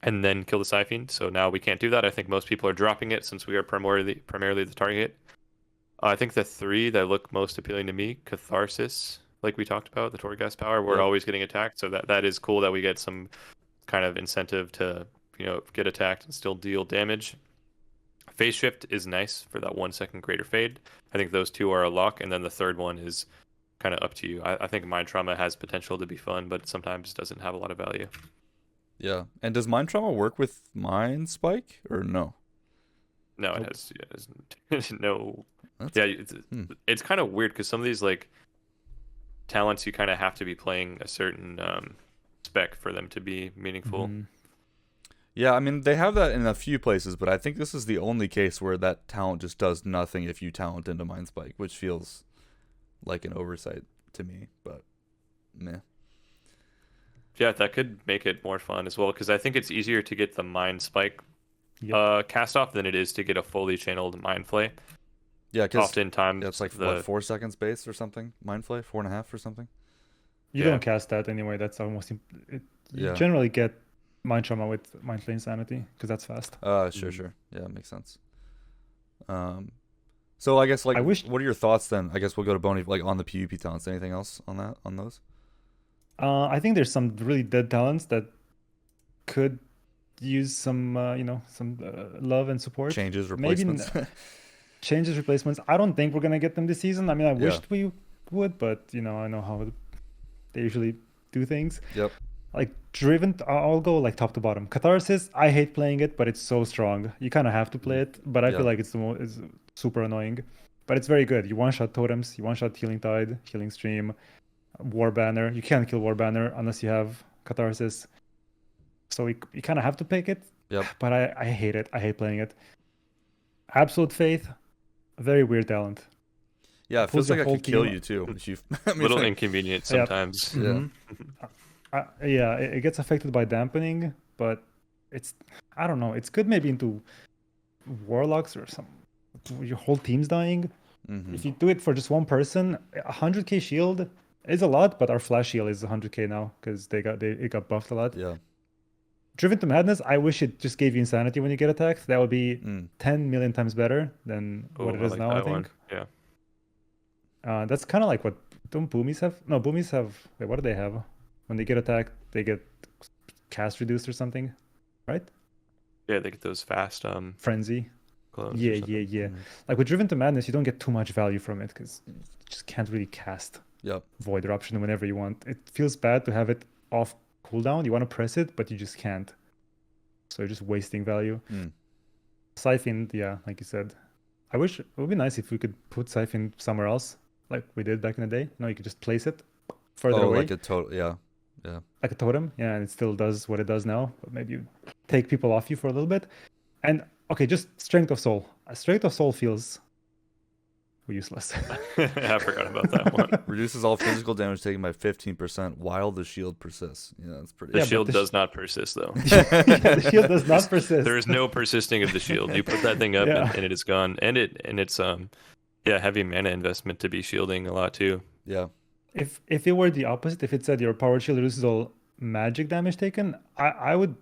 and then kill the Siphene. So now we can't do that. I think most people are dropping it since we are primarily the target. I think the 3 that look most appealing to me, Catharsis, like we talked about, the Torghast power, we're always getting attacked, so that is cool that we get some kind of incentive to get attacked and still deal damage. Phase Shift is nice for that 1 second greater fade. I think those 2 are a lock, and then the third one is kind of up to you. I think Mind Trauma has potential to be fun, but sometimes doesn't have a lot of value. Yeah, and does Mind Trauma work with Mind Spike or no? No, it has no. It's kind of weird because some of these like talents you kind of have to be playing a certain spec for them to be meaningful. Yeah, I mean they have that in a few places, but I think this is the only case where that talent just does nothing if you talent into Mind Spike, which feels like an oversight to me, but meh. Yeah, that could make it more fun as well, because I think it's easier to get the Mind Spike cast off than it is to get a fully channeled Mind Flay. Yeah, because oftentimes it's like what, 4 seconds base or something? Mind Flay, 4.5 or something. You don't cast that anyway. That's almost you generally get Mind Trauma with Mind Flay Insanity because that's fast. Sure. Yeah, makes sense. So I guess what are your thoughts then? I guess we'll go to Boney like on the PvP talents. Anything else on those? I think there's some really dead talents that could use some love and support. Changes, replacements. Maybe changes, replacements. I don't think we're gonna get them this season. I mean, I wished we would, but I know how they usually do things. Yep. Like Driven, I'll go like top to bottom. Catharsis, I hate playing it, but it's so strong. You kind of have to play it, but I feel like it's super annoying. But it's very good. You one-shot totems, you one-shot Healing Tide, Healing Stream, War Banner. You can't kill War Banner unless you have Catharsis. So you kind of have to pick it. Yep. But I hate it. I hate playing it. Absolute Faith, very weird talent. Yeah, it pulls feels like your I whole could kill team. you too. If you, I mean, Little it's like, inconvenient Yeah. sometimes. Yeah. Mhm. Yeah, it gets affected by dampening, but it's, I don't know, it's good maybe into warlocks or some, your whole team's dying. mhm. If you do it for just one person, 100k shield is a lot, but our flash shield is 100k now because it got buffed a lot. Yeah. Driven to Madness, I wish it just gave you insanity when you get attacked. That would be Mm. 10 million times better than what Oh, it I is like now, I that one. think. Yeah. That's kind of like what, don't boomies have? No, boomies have, wait, what do they have? When they get attacked, they get cast reduced or something, right? Yeah, they get those fast Frenzy. clones. Yeah, or something. yeah. Mhm. Like with Driven to Madness, you don't get too much value from it because you just can't really cast Yep. Void Eruption whenever you want. It feels bad to have it off cooldown. You want to press it, but you just can't. So you're just wasting value. Mm. Siphon, yeah, like you said. I wish it would be nice if we could put Siphon somewhere else, like we did back in the day. No, you could just place it further Oh, away, like a total. Yeah. Yeah. like a totem. Yeah, and it still does what it does now, but maybe you take people off you for a little bit. And okay, just Strength of Soul. Strength of Soul feels useless. I forgot about that one. Reduces all physical damage taken by 15% while the shield persists. Yeah, that's pretty. The Yeah, but shield the does not persist though. Yeah, the shield does not persist. There is no persisting of the shield. You put that thing up Yeah. and it is gone. And it's heavy mana investment to be shielding a lot too. Yeah. If it were the opposite, if it said your power shield reduces all magic damage taken, I would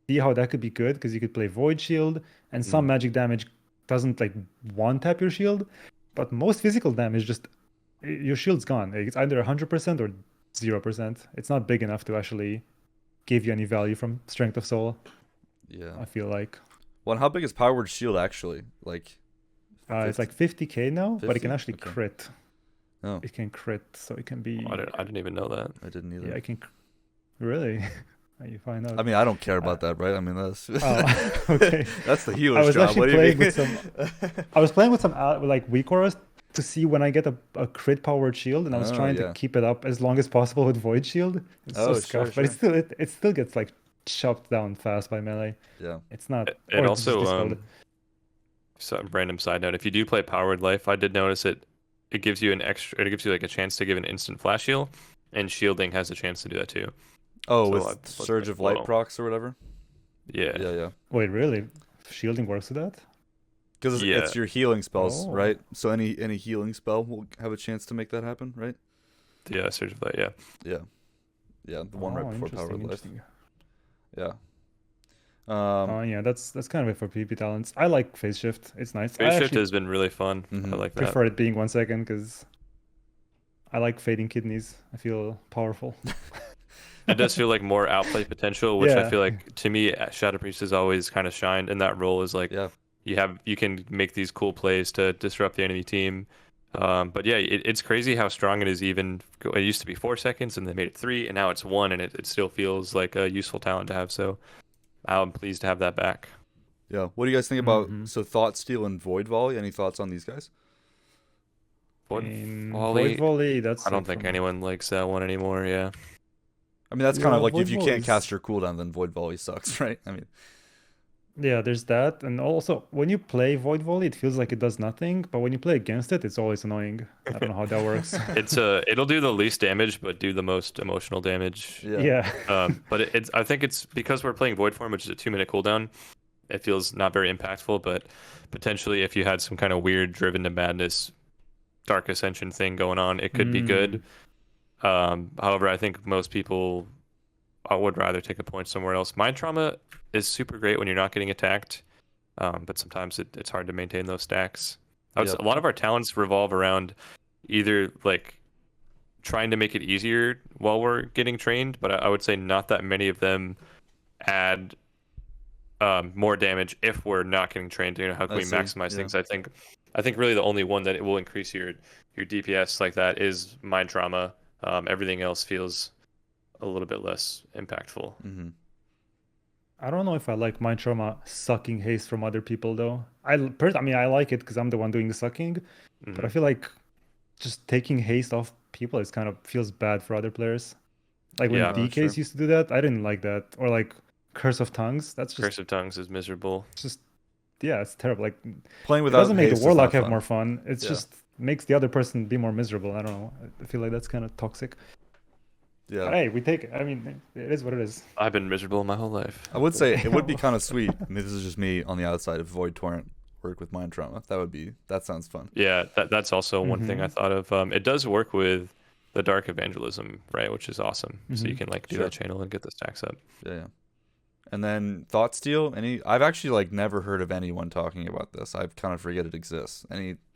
see how that could be good because you could play Void Shield and some magic damage doesn't like one tap your shield, but most physical damage just your shield's gone. It's either 100% or 0%. It's not big enough to actually give you any value from Strength of Soul. Yeah. I feel like Well, and how big is Powered Shield actually? Like, it's like 50k now, but it can 50? actually Okay. crit. oh, It can crit, so it can be. I didn't even know that. I didn't either. Yeah, I can. Really? You find out. I mean, I don't care about that, right? I mean, that's Oh, okay. that's the I healer's was job. actually What do you playing mean? with some. I was playing with some like weak auras to see when I get a crit powered shield, and I was Oh, trying yeah. to keep it up as long as possible with Void Shield. It's Oh, so sure, scuffed, but it still gets like chopped down fast by melee. Yeah. It's not. It or it's just also dispelled. some random side note. If you do play Powered Life, I did notice it gives you it gives you like a chance to give an instant flash heal, and shielding has a chance to do that too. Oh, So with I was Surge like, of Light whoa. procs or whatever. Yeah. Yeah, yeah. Wait, really? Shielding works with that? Because Yeah. it's your healing spells, Oh. right? So any healing spell will have a chance to make that happen, right? Yeah, Surge of Light, yeah. Yeah. Yeah, the one right before Powered Life. Interesting. Yeah. Yeah, that's kind of it for PvP talents. I like Phase Shift. It's nice. Phase I Shift actually has been really fun. Mhm. I like that. prefer it being 1 second because I like fading kidneys. I feel powerful. It does feel like more outplay potential, which I Yeah. feel like to me Shadow Priest has always kind of shined in that role. Is like Yeah. you can make these cool plays to disrupt the enemy team. But yeah, it's crazy how strong it is. Even it used to be 4 seconds, and they made it 3, and now it's 1, and it still feels like a useful talent to have. So I'm pleased to have that back. Yeah. What do you guys think about Mhm. so Thought Steal and Void Volley? Any thoughts on these guys? Void In Volley, Void Volley, that's I don't like think from- anyone likes that one anymore. Yeah. I mean, that's kind Yeah, of like Void if you Volley can't is- cast your cooldown, then Void Volley sucks, right? I mean, Yeah, there's that, and also when you play Void Volley, it feels like it does nothing, but when you play against it, it's always annoying. I don't know how that works. It'll do the least damage, but do the most emotional damage. yeah. Yeah. But I think it's because we're playing Void Form, which is a 2-minute cooldown. It feels not very impactful, but potentially if you had some kind of weird Driven to Madness, Dark Ascension thing going on, it could be good. However, I think most people would rather take a point somewhere else. Mind Trauma is super great when you're not getting attacked, but sometimes it's hard to maintain those stacks. A lot of our talents revolve around either like trying to make it easier while we're getting trained, but I would say not that many of them add more damage if we're not getting trained. You know, how can I we see, maximize yeah. things? I think really the only one that it will increase your DPS like that is Mind Trauma. Everything else feels a little bit less impactful. Mm-hmm. I don't know if I like Mind Trauma sucking haste from other people though. I mean, I like it because I'm the one doing the sucking, but I feel like just taking haste off people is kind of feels bad for other players. Like when Yeah, DKs sure. used to do that, I didn't like that. Or like Curse of Tongues, that's just Curse of Tongues is miserable. yeah, it's terrible. Like Playing it without doesn't make haste the is Warlock not have fun. more fun. It's Yeah. just makes the other person be more miserable. I don't know. I feel like that's kind of toxic. Yeah. But hey, we take it. I mean, it is what it is. I've been miserable my whole life. I would say it would be kind of sweet. I mean, this is just me on the outside of Void Torrent work with Mind Trauma. That sounds fun. Yeah, that's also one thing I Mhm. thought of. It does work with the dark evangelism, right? Which is awesome. So you Mhm. can like do Sure. that channel and get the stacks up. Yeah. And then Thought Steal. I've actually like never heard of anyone talking about this. I've kind of forget it exists.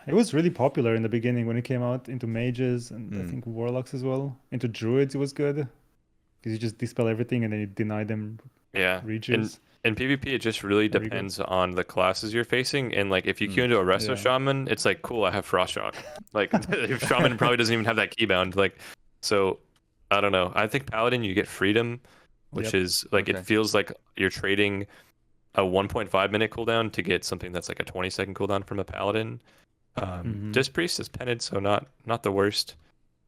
It was really popular in the beginning when it came out into mages and I Mm. think warlocks as well. Into druids, it was good because you just dispel everything and then you deny them Yeah. In reaches. in PvP, it just really Very good. depends on the classes you're facing. And like if you queue into a Resto Yeah. Shaman, it's like cool, I have Frost Shock. Like Shaman probably doesn't even have that keybound. Like so I don't know. I think Paladin you get freedom, which Yep. is like Okay. it feels like you're trading a 1.5 minute cooldown to get something that's like a 20-second cooldown from a Paladin. Mhm. Disc Priest is pented, so not the worst.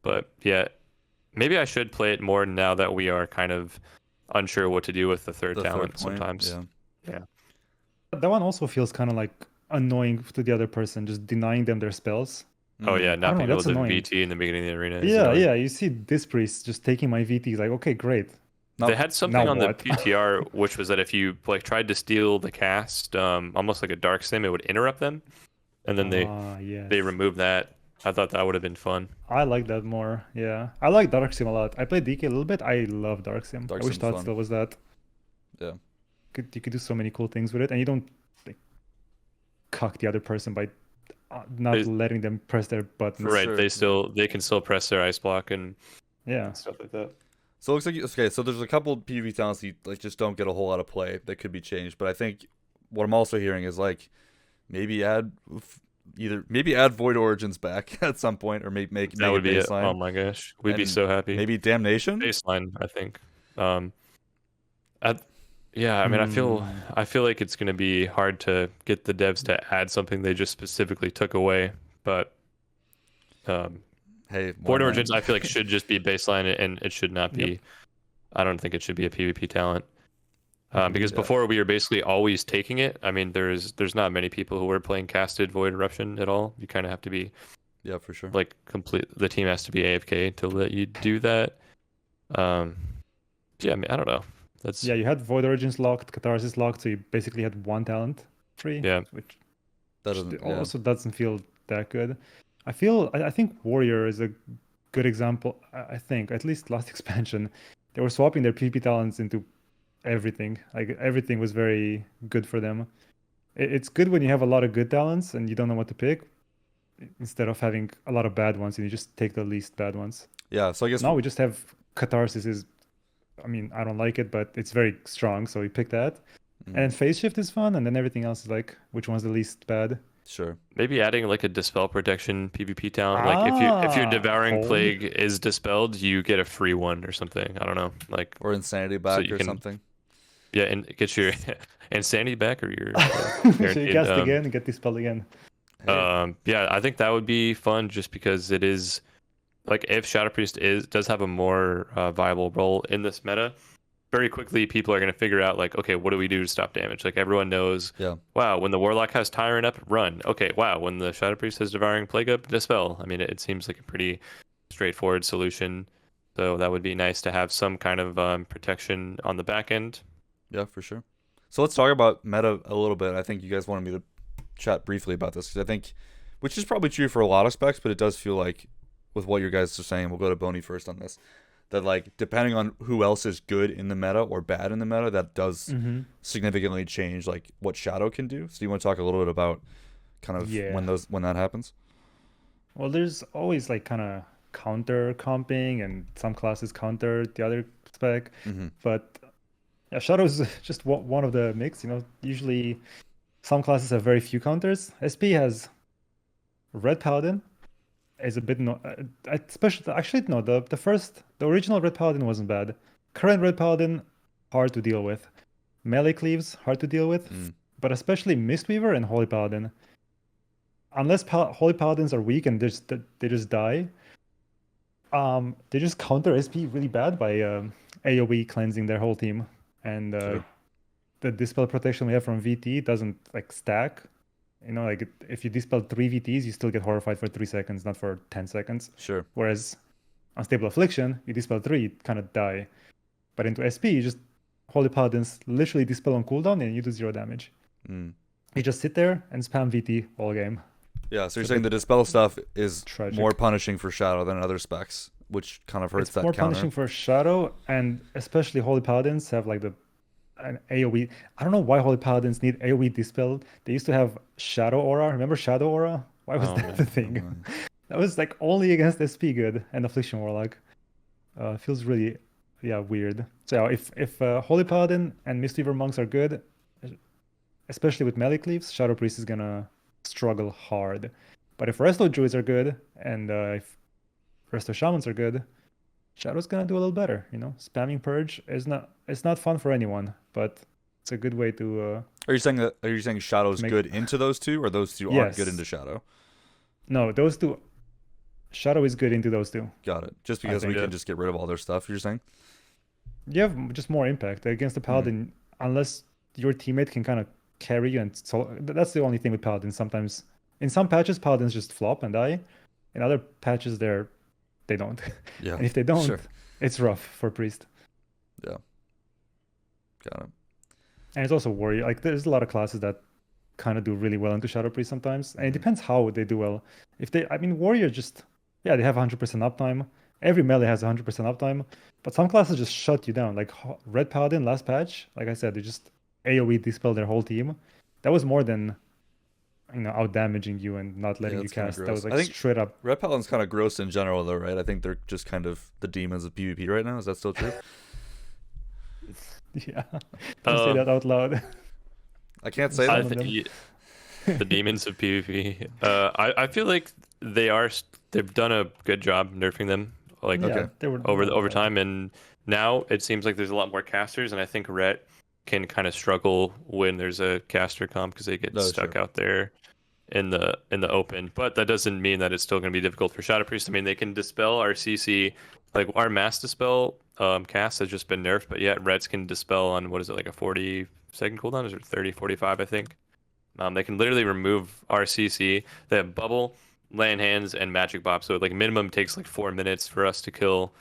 But yeah, maybe I should play it more now that we are kind of unsure what to do with the third The talent third point. sometimes. Yeah. That one also feels kind of like annoying to the other person, just denying them their spells. Oh yeah, I not don't know, being able that's to annoying. VT in the beginning of the arena. Is Yeah, annoying. yeah. You see this priest just taking my VT, like, okay, great. Not- They had something now on the what? PTR, which was that if you like tried to steal the cast, almost like a dark sim, it would interrupt them, and then Yes. they removed that. I thought that would have been fun. I like that more. Yeah, I like Dark Sim a lot. I played DK a little bit. I love Dark Sim. Dark I wish Sim's Thought fun. still was that. Yeah. You could do so many cool things with it, and you don't like cuck the other person by not There's- letting them press their buttons. Right? sure, They can still press their ice block and Yeah. stuff like that. So it looks like okay. So there's a couple PvP talents that like just don't get a whole lot of play that could be changed. But I think what I'm also hearing is like maybe add Void Origins back at some point, or make That would be it. baseline. Oh my gosh, we'd be And so happy. Maybe Damnation. Baseline, I think. Yeah, I mean, I feel like it's going to be hard to get the devs to add something they just specifically took away. But Hey, Void why not? Origins, I feel like should just be baseline, and it should not be. Yep. I don't think it should be a PvP talent. Because Yeah. before we were basically always taking it. I mean, there's not many people who are playing casted Void Eruption at all. You kind of have to be Yeah, for sure. like complete. The team has to be AFK to let you do that. Yeah, I mean, I don't know. That's Yeah, you had Void Origins locked, Catharsis locked, so you basically had one talent free. Yeah. Which That doesn't. Yeah. also doesn't feel that good. I think Warrior is a good example. I think at least last expansion, they were swapping their PP talents into everything. Like everything was very good for them. It's good when you have a lot of good talents and you don't know what to pick, instead of having a lot of bad ones and you just take the least bad ones. Yeah. So I guess Now we just have Catharsis is, I mean, I don't like it, but it's very strong, so we pick that. And then Phase Shift is fun, and then everything else is like, which one's the least bad? sure. maybe adding like a dispel protection PvP talent. Like if your devouring holy- plague is dispelled, you get a free one or something. I don't know. Like Or Insanity back you or can- something. yeah, and get your insanity back or your So you guaranteed, cast again and get dispelled again. yeah, I think that would be fun just because it is like if Shadow Priest does have a more viable role in this meta, very quickly people are going to figure out like, okay, what do we do to stop damage? Like everyone knows, Yeah. wow, when the Warlock has Tyrant up, run. Okay, wow, when the Shadow Priest has Devouring Plague up, dispel. I mean, it seems like a pretty straightforward solution. So that would be nice to have some kind of protection on the back end. Yeah, for sure. So let's talk about meta a little bit. I think you guys wanted me to chat briefly about this because I think, which is probably true for a lot of specs, but it does feel like with what you guys are saying, we'll go to Boney first on this, that like depending on who else is good in the meta or bad in the meta, that does Mm-hmm. significantly change like what Shadow can do. So you want to talk a little bit about kind of Yeah. when that happens? Well, there's always like kind of counter comping, and some classes counter the other spec. Mm-hmm. But yeah, Shadow is just one of the mix. You know, usually some classes have very few counters. SP has Red Paladin is a bit especially actually no, the original Red Paladin wasn't bad. Current Red Paladin hard to deal with. Melee Cleaves hard to deal with, but especially Mistweaver and Holy Paladin. Unless Holy Paladins are weak and they just die, they just counter SP really bad by AoE cleansing their whole team, and Sure. the dispel protection we have from VT doesn't like stack. Like if you dispel 3 VTs, you still get horrified for 3 seconds, not for 10 seconds. Sure. Whereas Unstable Affliction, you dispel 3, you kind of die. But into SP, you just Holy Paladins literally dispel on cooldown and you do 0 damage. You just sit there and spam VT all game. Yeah, so you're saying the dispel stuff is tragic. more punishing for Shadow than other specs, which kind of hurts It's that more counter. punishing for Shadow, and especially Holy Paladins have like an AoE. I don't know why Holy Paladins need AoE dispel. They used to have Shadow Aura. Remember Shadow Aura? Why was that the thing? That was like only against SP good and Affliction Warlock. Feels really, weird. So if Holy Paladin and Mistweaver Monks are good, especially with melee cleaves, Shadow Priest is gonna struggle hard. But if Resto Druids are good and if Resto Shamans are good, Shadow's gonna do a little better. Spamming Purge is not fun for anyone, but it's a good way to. Are you saying Shadow's good into those two, or those two aren't good into Shadow? No, those two. Shadow is good into those two. Got it. Just because we can just get rid of all their stuff, you're saying? You have just more impact against the Paladin, unless your teammate can kind of carry you, and that's the only thing with Paladins. Sometimes in some patches, Paladins just flop and die. In other patches, they don't. Yeah. And if they don't, it's rough for Priest. Yeah. Got it. And it's also Warrior. Like there's a lot of classes that kind of do really well into Shadow Priest sometimes, and it depends how they do well. Warrior just they have 100% uptime. Every melee has 100% uptime, but some classes just shut you down. Like Red Paladin last patch, like I said, they just AoE dispel their whole team. That was more than out damaging you and not letting you cast. That was like straight up. Red Paladin's kind of gross in general, though, right? I think they're just kind of the demons of PvP right now. Is that still true? Yeah, don't say that out loud. I can't say that. The demons of PvP. I feel like they've done a good job nerfing them, over time, and now it seems like there's a lot more casters, and I think Ret can kind of struggle when there's a caster comp because they get stuck out there in the open. But that doesn't mean that it's still going to be difficult for Shadow Priest. They can dispel our CC, like our mass dispel cast has just been nerfed, but yet Rets can dispel on what is it, like a 40-second cooldown? Is it 30, 45? I think. They can literally remove our CC. They have bubble, land hands, and magic bop. So minimum takes 4 minutes for us to kill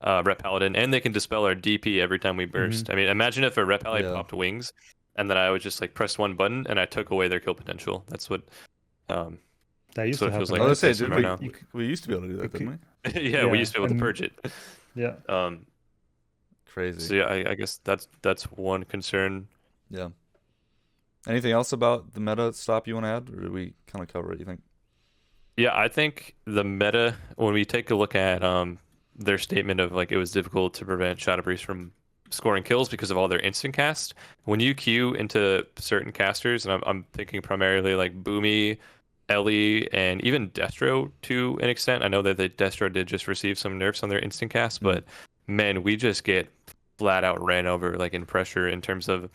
Ret Paladin, and they can dispel our DP every time we burst. Imagine if a Ret Paladin popped wings, and then I would just press one button and I took away their kill potential. That's what. That used to feels happen. like. I was going to say, we used to be able to do that, didn't we? Yeah, we used to be able to purge it. Yeah. Crazy. So yeah, I guess that's one concern. Yeah. Anything else about the meta stop you want to add, or did we kind of cover it, you think? Yeah, I think the meta, when we take a look at their statement of it was difficult to prevent Shadow Priest from scoring kills because of all their instant cast. When you queue into certain casters, and I'm thinking primarily Boomy, Ellie, and even Destro to an extent. I know that Destro did just receive some nerfs on their instant cast, but man, we just get flat out ran over in pressure in terms of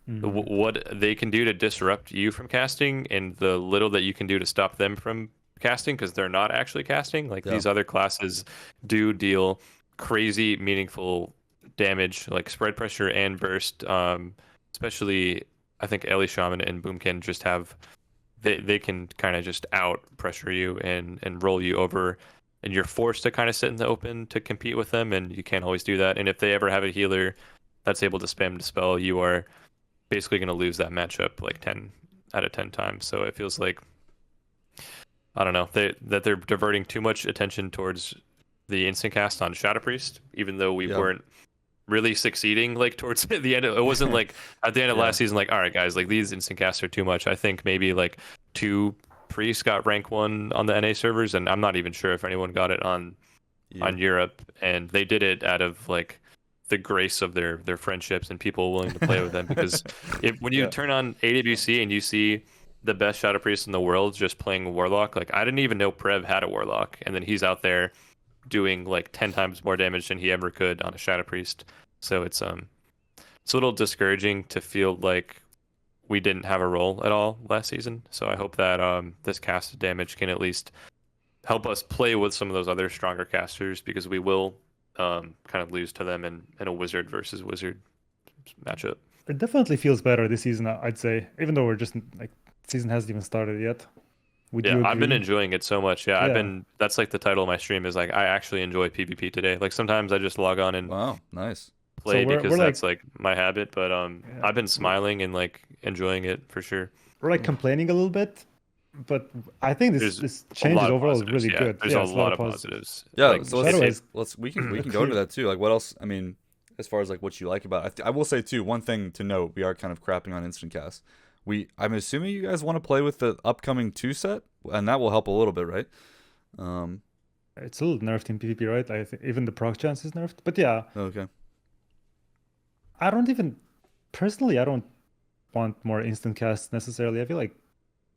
what they can do to disrupt you from casting and the little that you can do to stop them from casting, because they're not actually casting. These other classes do deal crazy meaningful damage, spread pressure and burst. Especially I think Ellie Shaman and Boom can just have they can kind of just out pressure you and roll you over, and you're forced to kind of sit in the open to compete with them, and you can't always do that. And if they ever have a healer that's able to spam dispel, you are basically going to lose that matchup 10 out of 10 times. So it feels like, I don't know, that they're diverting too much attention towards the instant cast on Shadow Priest, even though we weren't really succeeding towards the end. It wasn't at the end of last season, all right, guys, these instant casts are too much. I think maybe 2 priests got rank 1 on the NA servers, and I'm not even sure if anyone got it on Europe, and they did it out of the grace of their friendships and people willing to play with them, because when you turn on AWC and you see the best Shadow Priest in the world just playing Warlock, I didn't even know Prev had a Warlock, and then he's out there doing 10 times more damage than he ever could on a Shadow Priest. So it's a little discouraging to feel like we didn't have a role at all last season. So I hope that this cast damage can at least help us play with some of those other stronger casters, because we will kind of lose to them in a wizard versus wizard matchup. It definitely feels better this season, I'd say, even though we're just season hasn't even started yet. Would Yeah, you I've been agree? enjoying it so much. Yeah, Yeah. that's like the title of my stream is like I actually enjoy PvP today. Like sometimes I just log on and Wow, nice. So play we're because like, that's like my habit, but yeah, I've been smiling and like enjoying it for sure. we're like complaining a little bit, but I think this There's this a change lot is of overall positives. really Yeah, good. there's Yeah, a it's a lot lot of of positives. positives. Yeah, Like so Shadow it is we can go into that too. Like, what else? I mean, as far as like what you like about it, I will say too. One thing to note: we are kind of crapping on instant cast. I'm assuming you guys want to play with the upcoming 2 set, and that will help a little bit, right? Um, it's a little nerfed in PvP, right? I think even the proc chance is nerfed. But yeah, okay. I don't even personally. I don't want more instant casts necessarily. I feel like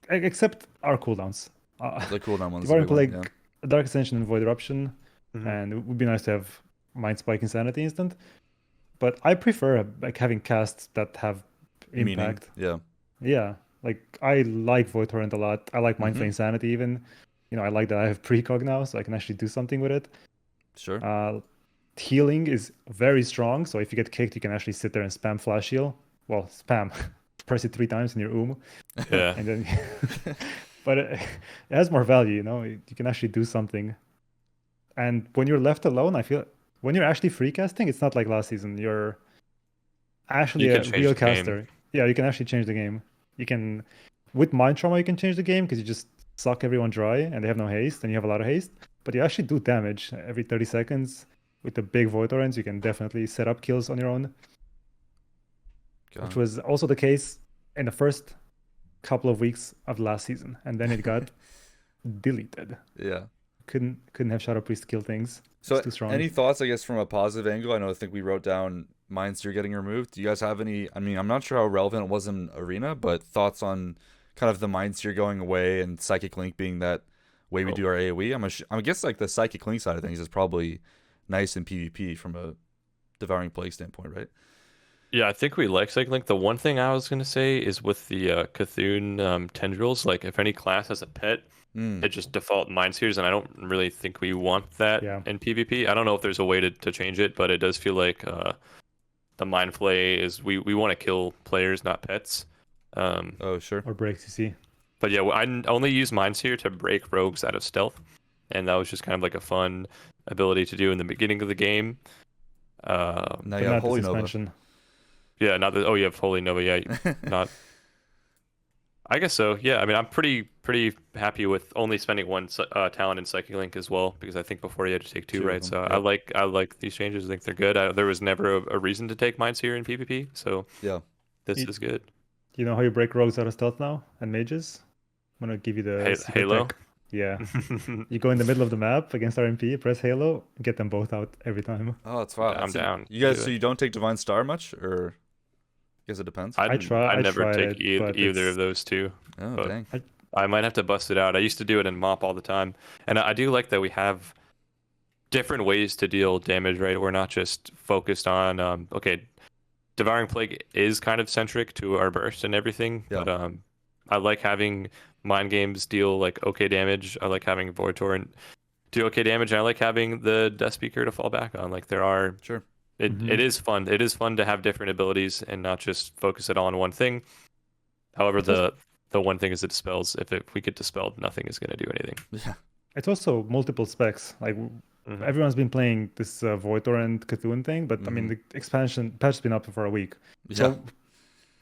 except our cooldowns. The cooldown one's a Devouring big one. Yeah. Plague, Dark Ascension, and Void Eruption, Mhm. and it would be nice to have Mind Spike Insanity instant. But I prefer like having casts that have Meaning. impact. Yeah. Yeah, like I like Void Torrent a lot. I like Mind Flay Insanity even. You know, I like that I have precog now, so I can actually do something with it. Sure. Healing is very strong, so if you get kicked, you can actually sit there and spam flash heal. Well, spam, press it 3 times in your Yeah. and then. But it has more value, you know. You can actually do something. And when you're left alone, I feel when you're actually free casting, it's not like last season. You're actually You can a change real the game. caster. Yeah, you can actually change the game. You can, with Mind Trauma, you can change the game because you just suck everyone dry and they have no haste and you have a lot of haste. But you actually do damage every 30 seconds. With the big Void Torrents, you can definitely set up kills on your own, which was also the case in the first couple of weeks of last season, and then it got deleted. Yeah. Couldn't have Shadow Priest kill things. So, it's too strong. any thoughts, I guess, from a positive angle? I think we wrote down Mindseer getting removed. Do you guys have any? I mean, I'm not sure how relevant it was in Arena, but thoughts on kind of the Mindseer going away and Psychic Link being that way we do our AoE? I guess like the Psychic Link side of things is probably nice in PvP from a Devouring Plague standpoint, right? Yeah, I think we like Psychic Link. The one thing I was gonna say is with the Cthulhu tendrils, like if any class has a pet, it just default Mindseers, and I don't really think we want that in PvP. I don't know if there's a way to change it, but it does feel like the Mind Flay is we want to kill players, not pets. Oh, sure. Or break CC. But yeah, I only use Mindseer to break rogues out of stealth, and that was just kind of like a fun ability to do in the beginning of the game. Now you have Holy Nova. Yeah, not that. Oh, you have Holy Nova. Yeah, not. I guess so. Yeah, I mean, I'm pretty happy with only spending one talent in Psychic Link as well, because I think before you had to take two, right? So yep. I like these changes. I think they're good. There was never a reason to take Mindseer in PvP, so yeah, this is good. You know how you break rogues out of stealth now and mages? I'm gonna give you the Halo. Tech. Yeah, you go in the middle of the map against RMP, press Halo, get them both out every time. Oh, that's fine. I'm down. You guys, so you don't take Divine Star much, or? I guess it depends. I never take it, either of those two. Oh, dang. I might have to bust it out. I used to do it in MoP all the time. And I do like that we have different ways to deal damage, right? We're not just focused on, okay, Devouring Plague is kind of centric to our burst and everything. Yeah. But I like having Mind Games deal like okay damage. I like having Void Torrent do okay damage. And I like having the Death Speaker to fall back on. Like there are... Sure. It is fun. It is fun to have different abilities and not just focus it all on one thing. However, the one thing is it dispels. If we get dispelled, nothing is going to do anything. Yeah. It's also multiple specs. Like everyone's been playing this Void Torrent Cthulhu thing, but I mean the expansion patch's been up for a week. Yeah. So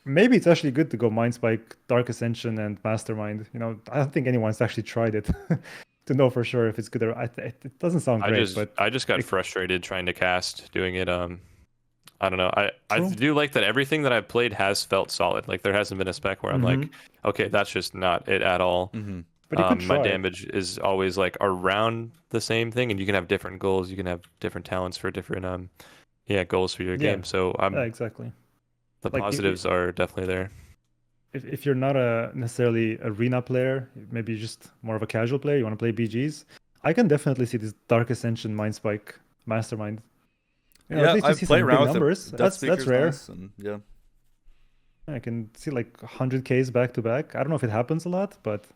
maybe it's actually good to go Mind Spike, Dark Ascension, and Mastermind. You know, I don't think anyone's actually tried it. To know for sure if it's good or it doesn't sound great. I just got frustrated trying to cast doing it. I don't know. I do like that everything that I've played has felt solid. Like there hasn't been a spec where I'm like, okay, that's just not it at all. But you could try. My damage is always like around the same thing, and you can have different goals. You can have different talents for different goals for your game. So exactly. The positives are definitely there. If you're not necessarily arena player, maybe just more of a casual player, you want to play BGs, I can definitely see this Dark Ascension Mind Spike Mastermind. You know, yeah, at least I you see play some around big with numbers. That's rare. Nice and, yeah. I can see like 100Ks back to back. I don't know if it happens a lot, but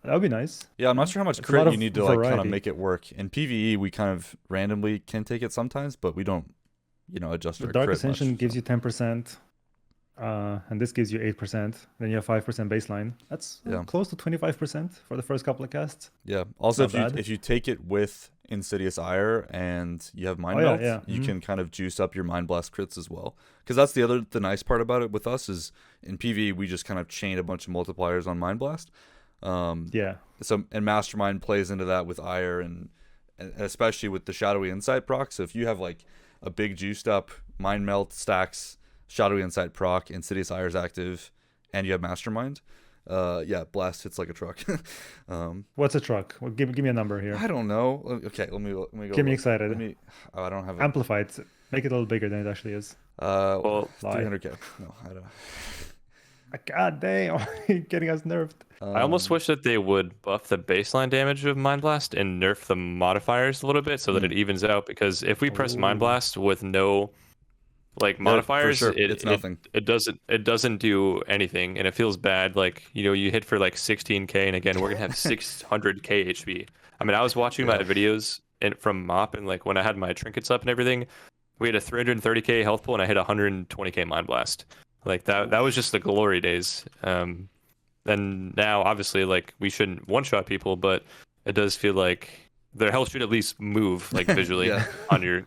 that would be nice. Yeah, I'm not sure how much crit you need to like kind of make it work. In PvE, we kind of randomly can take it sometimes, but we don't, adjust our Dark crit Ascension much, gives you 10%. And this gives you 8%. Then you have 5% baseline. That's Yeah. close to 25% for the first couple of casts. Yeah. Also, Not if you take it with Insidious Ire and you have Mind Oh, yeah, Melt, yeah. you Mhm. can kind of juice up your Mind Blast crits as well. Because that's the nice part about it with us is in PvE we just kind of chain a bunch of multipliers on Mind Blast. Yeah. So and Mastermind plays into that with Ire and especially with the Shadowy Insight proc. So if you have like a big juiced up Mind Melt stacks, Shadowy Insight proc, Insidious Ire's active, and you have Mastermind, yeah, Blast hits like a truck. What's a truck? Well, give me a number here. I don't know. Okay, let me go. Get me look. excited. Let me. Oh, I don't have. Amplify it. Make it a little bigger than it actually is. Well, 300k. No, I don't. God damn, getting us nerfed. I almost wish that they would buff the baseline damage of Mind Blast and nerf the modifiers a little bit so that it evens out. Because if we press Mind Ooh. Blast with no like modifiers, sure. It's nothing. It doesn't do anything, and it feels bad. Like you hit for like 16k, and again we're gonna have 600k HP. I mean, I was watching my videos from Mop, and like when I had my trinkets up and everything, we had a 330k health pool, and I hit 120k Mind Blast. Like that was just the glory days. And now obviously like we shouldn't one-shot people, but it does feel like their health should at least move like visually on your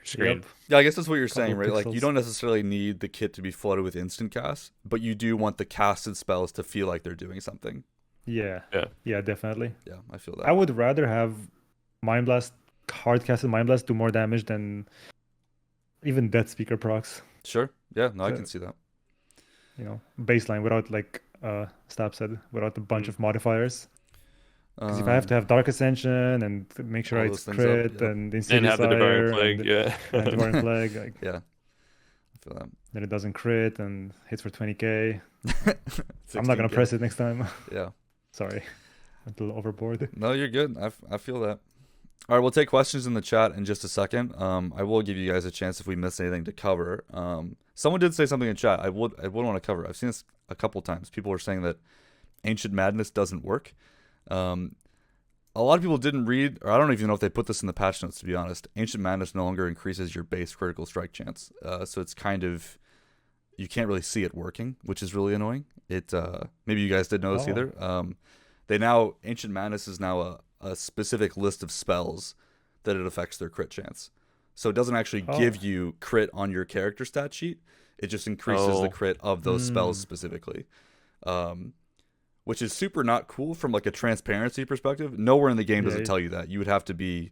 screen. Yep. Yeah, I guess that's what you're saying, Couple right? Like you pixels. don't necessarily need the kit to be flooded with instant cast, but you do want the casted spells to feel like they're doing something. Yeah. Yeah. Yeah, definitely. Yeah, I feel that. I would rather have Mind Blast, hard casted Mind Blast do more damage than even Death Speaker procs. Sure. Yeah, no, I So- can see that. Baseline without like Stap said, without a bunch of modifiers. Because if I have to Um, have Dark Ascension and make sure all it's those things up, crit yep. and And Insidious have the Devouring Ire Plague, and yeah. and Devouring Plague, like, yeah, I feel that. then it doesn't crit and hits for 20k. I'm 16K. not gonna press it next time. Yeah. Sorry, I'm a little overboard. No, you're good. I feel that. All right, we'll take questions in the chat in just a second. I will give you guys a chance if we miss anything to cover. Someone did say something in chat. I would want to cover. I've seen this a couple times. People are saying that Ancient Madness doesn't work. A lot of people didn't read, or I don't even know if they put this in the patch notes, to be honest. Ancient Madness no longer increases your base critical strike chance. So it's kind of, you can't really see it working, which is really annoying. Maybe you guys didn't notice Oh. either. Ancient Madness is now a specific list of spells that it affects their crit chance. So it doesn't actually give you crit on your character stat sheet. It just increases the crit of those spells specifically. Which is super not cool from like a transparency perspective. Nowhere in the game does it tell you that. You would have to be...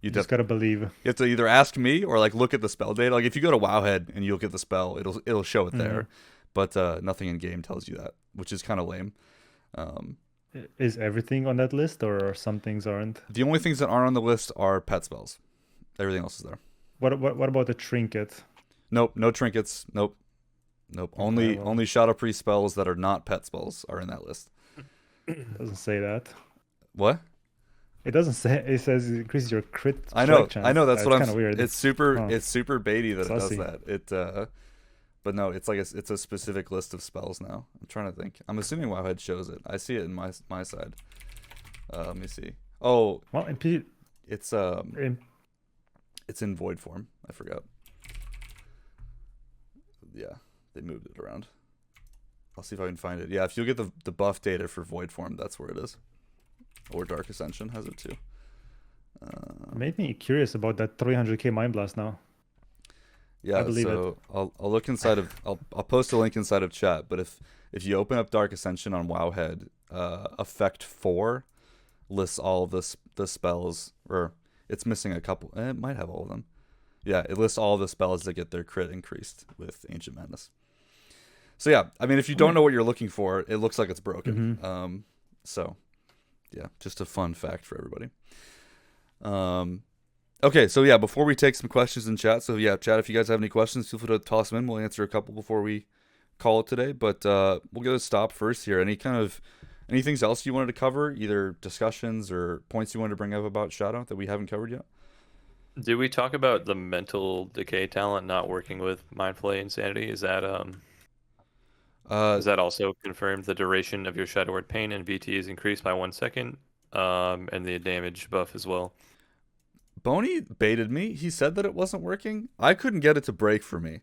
You just gotta believe. You have to either ask me or like look at the spell data. Like if you go to Wowhead and you look at the spell, it'll show it there. But nothing in game tells you that, which is kind of lame. Is everything on that list, or some things aren't? The only things that aren't on the list are pet spells. Everything else is there. What about the trinket? Nope, no trinkets. Nope. Okay, well. Only Shadow Priest spells that are not pet spells are in that list. Doesn't say that. What? It doesn't say. It says it increases your crit. I know. strike chance. I know. That's what I'm. kind of weird. It's super. Huh. It's super baity that Sussy. it does that. But no, it's like it's a specific list of spells now. I'm trying to think. I'm assuming Wowhead shows it. I see it in my side. Let me see. Oh, Well, it's in it's in void form. I forgot. Yeah, they moved it around. I'll see if I can find it. Yeah, if you get the buff data for void form, that's where it is. Or Dark Ascension has it too. made me curious about that 300k Mind Blast now. Yeah, I believe so I'll look inside of I'll post a link inside of chat. But if you open up Dark Ascension on Wowhead, Effect 4 lists all of the spells, or it's missing a couple. It might have all of them. Yeah, it lists all of the spells that get their crit increased with Ancient Madness. So yeah, I mean, if you don't know what you're looking for, it looks like it's broken. So yeah, just a fun fact for everybody. Okay, so yeah, before we take some questions in chat, so yeah, chat, if you guys have any questions, feel free to toss them in. We'll answer a couple before we call it today, but we'll go to Stop first here. Anything else you wanted to cover, either discussions or points you wanted to bring up about Shadow that we haven't covered yet? Did we talk about the mental decay talent not working with Mindflay Insanity? Is that also confirmed? The duration of your Shadow Word Pain and VT is increased by 1 second, and the damage buff as well. Boney baited me. He said that it wasn't working. I couldn't get it to break for me.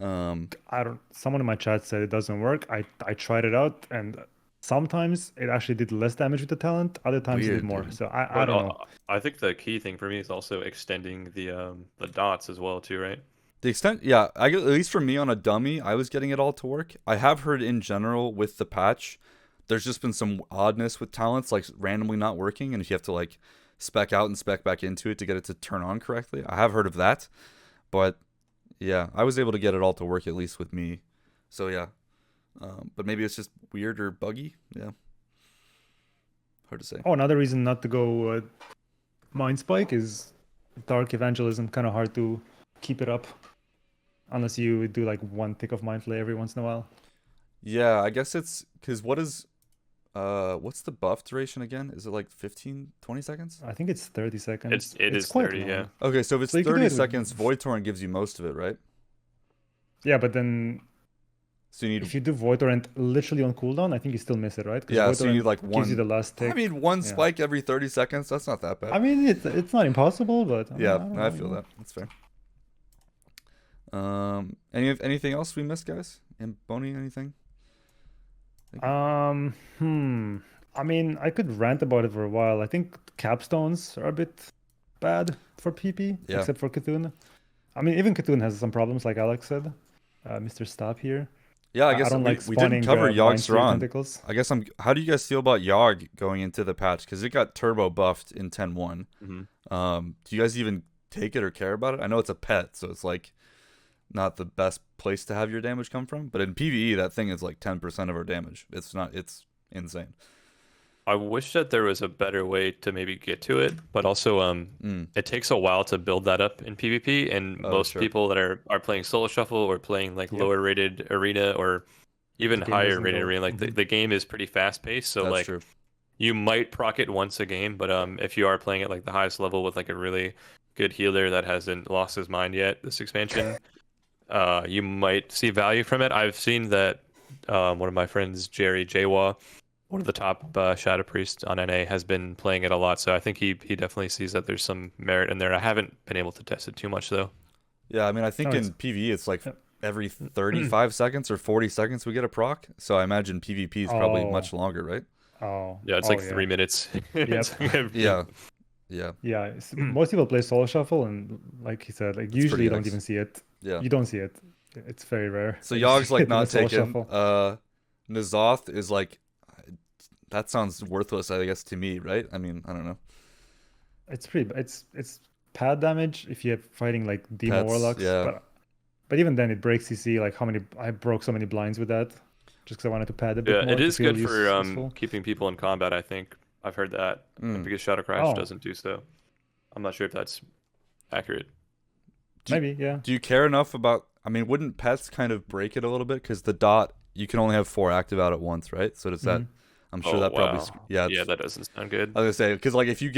Someone in my chat said it doesn't work. I tried it out, and sometimes it actually did less damage with the talent. Other times it Weird, did more. dude. So I But don't know. I think the key thing for me is also extending the dots as well too, right? The extent, yeah, at least for me on a dummy, I was getting it all to work. I have heard in general with the patch, there's just been some oddness with talents, like randomly not working, and if you have to like spec out and spec back into it to get it to turn on correctly. I have heard of that, but yeah, I was able to get it all to work at least with me. So yeah, but maybe it's just weird or buggy. Yeah, hard to say. Oh, another reason not to go Mind Spike is Dark Evangelism. Kind of hard to keep it up unless you do like one tick of Mind Flay every once in a while. Yeah, I guess it's because what's the buff duration again? Is it like 15, 20 seconds? I think it's 30 seconds. It is quite 30, long. yeah. Okay, so if it's So you can do 30 it with- seconds, Void Torrent gives you most of it, right? Yeah, but then So you need if you do Void Torrent literally on cooldown, I think you still miss it, right? 'Cause yeah, Void so you need Torrent like gives you one. the last tick. I mean, one Yeah. spike every 30 seconds. That's not that bad. I mean, it's not impossible, but Yeah, don't I know, feel you know. that. That's fair. Anything else we missed, guys? Anboni, anything? I mean, I could rant about it for a while. I think capstones are a bit bad for PP, Yeah. except for Cthulhu. I mean, even Cthulhu has some problems, like Alex said. Mr. Stop here. Yeah, I guess don't we, like we spawning didn't cover Mind Yogg's Sphere Ron. tentacles. I guess how do you guys feel about Yogg going into the patch? Because it got turbo buffed in 10.1. Do you guys even take it or care about it? I know it's a pet, so it's like not the best place to have your damage come from. But in PvE, that thing is like 10% of our damage. It's insane. I wish that there was a better way to maybe get to it, but also it takes a while to build that up in PvP, and most sure. people that are playing solo shuffle or playing like lower rated arena or even The game higher doesn't rated go- arena, like the game is pretty fast paced, so That's like true. you might proc it once a game, but if you are playing at like the highest level with like a really good healer that hasn't lost his mind yet this expansion, you might see value from it. I've seen that one of my friends, Jerry Jawa, one of the top Shadow Priests on NA, has been playing it a lot, so I think he definitely sees that there's some merit in there. I haven't been able to test it too much though. Yeah, I mean, I think No, in it's- PvE it's like Yep. every 35 seconds or 40 seconds we get a proc. So I imagine PvP is probably Oh. much longer, right? Oh, Yeah, it's oh, like 3 minutes. Yep. Yeah. Yeah. Yeah, most people play solo shuffle, and like he said, like usually pretty you don't nice. even see it. Yeah. You don't see it. It's very rare. So that you see Yogg's like it in a not solo taken. shuffle. N'Zoth is like, that sounds worthless, I guess, to me, right? I mean, I don't know. It's pad damage if you're fighting like Demo Pets, Warlocks. yeah. But even then, it breaks CC. Like I broke so many blinds with that, just because I wanted to pad a bit Yeah, more. it to is feel good for useful. keeping people in combat, I think. I've heard that because Shadow Crash Oh. doesn't do so. I'm not sure if that's accurate. Maybe, yeah. Do you care enough about? I mean, wouldn't pets kind of break it a little bit? Because the dot, you can only have 4 active out at once, right? So does that? I'm sure that probably. Yeah. Yeah, that doesn't sound good. I was gonna say, because like if you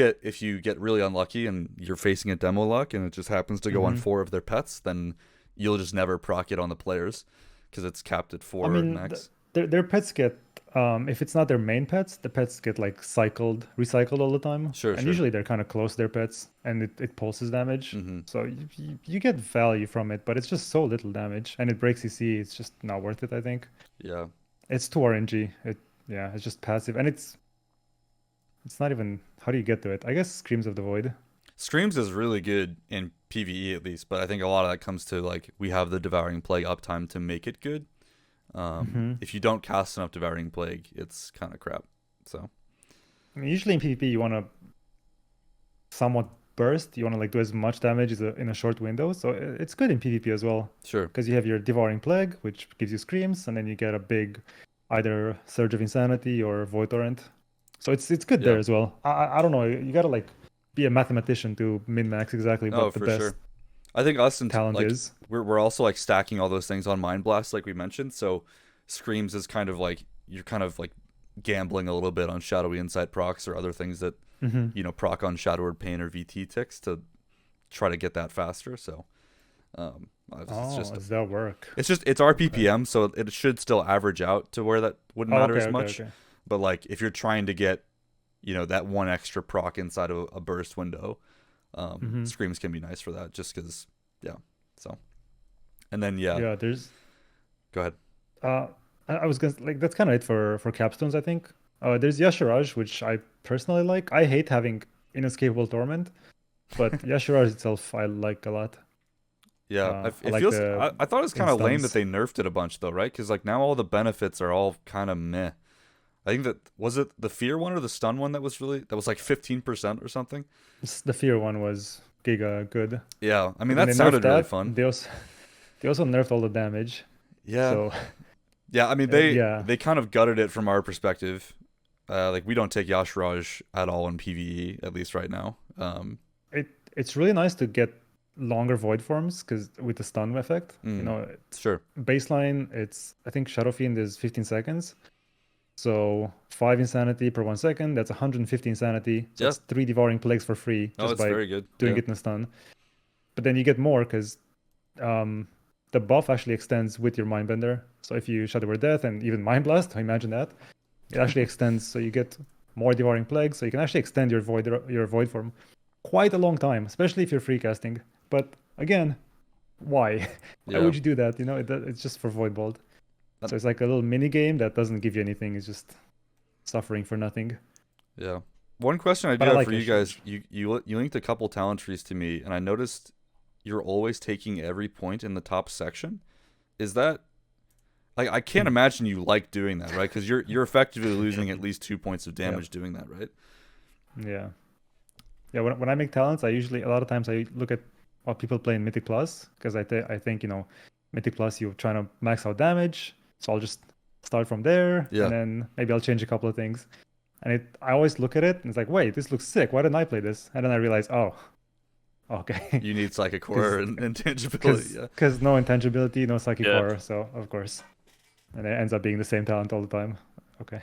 get really unlucky and you're facing a demo luck and it just happens to go on 4 of their pets, then you'll just never proc it on the players because it's capped at 4 I mean, max. their pets get if it's not their main pets, the pets get like recycled all the time. Sure, and sure. usually they're kind of close to their pets, and it pulses damage. Mm-hmm. So you get value from it, but it's just so little damage, and it breaks CC. It's just not worth it, I think. Yeah. It's too RNG. It's just passive, and it's not even. How do you get to it? I guess Screams of the Void. Streams is really good in PvE at least, but I think a lot of that comes to like we have the Devouring Plague uptime to make it good. If you don't cast enough Devouring Plague, it's kind of crap. So I mean, usually in PvP you want to somewhat burst. You want to like do as much damage in a short window. So it's good in PvP as well, sure. because you have your Devouring Plague, which gives you Screams, and then you get a big either Surge of Insanity or Void Torrent. So it's good there as well. I don't know. You gotta like be a mathematician to min-max exactly what the for best sure. I think us and talent like is. we're also like stacking all those things on Mind Blast, like we mentioned. So Screams is kind of like you're kind of like gambling a little bit on Shadowy Insight procs or other things that proc on Shadowward Pain or VT ticks to try to get that faster. So Does that work? it's RPPM, so it should still average out to where that wouldn't matter as much. Okay. But like if you're trying to get that one extra proc inside of a burst window, Screams can be nice for that, just because so And then Yeah, there's go ahead. uh I was gonna like that's kind of it for capstones, I think. There's Yashiraj, which I personally like. I hate having inescapable torment, but Yashiraj itself I like a lot. Yeah, I it like feels. the I thought it was kind of lame that instance. they nerfed it a bunch though, right? Because like now all the benefits are all kind of meh. I think that was it the fear one or the stun one that was like 15% or something. The fear one was giga good. Yeah, I mean But when that they nerfed sounded really that, fun. they also nerfed all the damage. Yeah, So yeah. I mean yeah, they kind of gutted it from our perspective. Like we don't take Yashraj at all in PvE, at least right now. it's really nice to get longer void forms because with the stun effect, it's Sure. baseline. It's I think Shadow Fiend is 15 seconds. So 5 insanity per 1 second, that's 150 insanity. So Yeah. that's 3 devouring plagues for free Oh, just it's by very good. doing Yeah. it in a stun. But then you get more because the buff actually extends with your Mindbender. So if you Shadow Word Death and even Mind Blast, imagine that, it actually extends. So you get more devouring plagues. So you can actually extend your void form quite a long time, especially if you're free casting. But again, why? Why Yeah. would you do that? It's just for Void Bolt. So it's like a little mini game that doesn't give you anything. It's just suffering for nothing. Yeah. One question I do But I have like for you Yashraj. guys, you linked a couple talent trees to me, and I noticed you're always taking every point in the top section. Is that like I can't imagine you like doing that, right? Because you're effectively losing at least 2 points of damage doing that, right? Yeah. Yeah, when I make talents, I usually a lot of times I look at what people play in Mythic Plus because I think Mythic Plus you're trying to max out damage, so I'll just start from there Yeah. and then maybe I'll change a couple of things. And I always look at it and it's like, wait, this looks sick. Why didn't I play this? And then I realize, oh, okay. You need Psychic Horror and Intangibility. Yeah. Because no intangibility, no psychic Yeah. horror, so of course, and it ends up being the same talent all the time. Okay.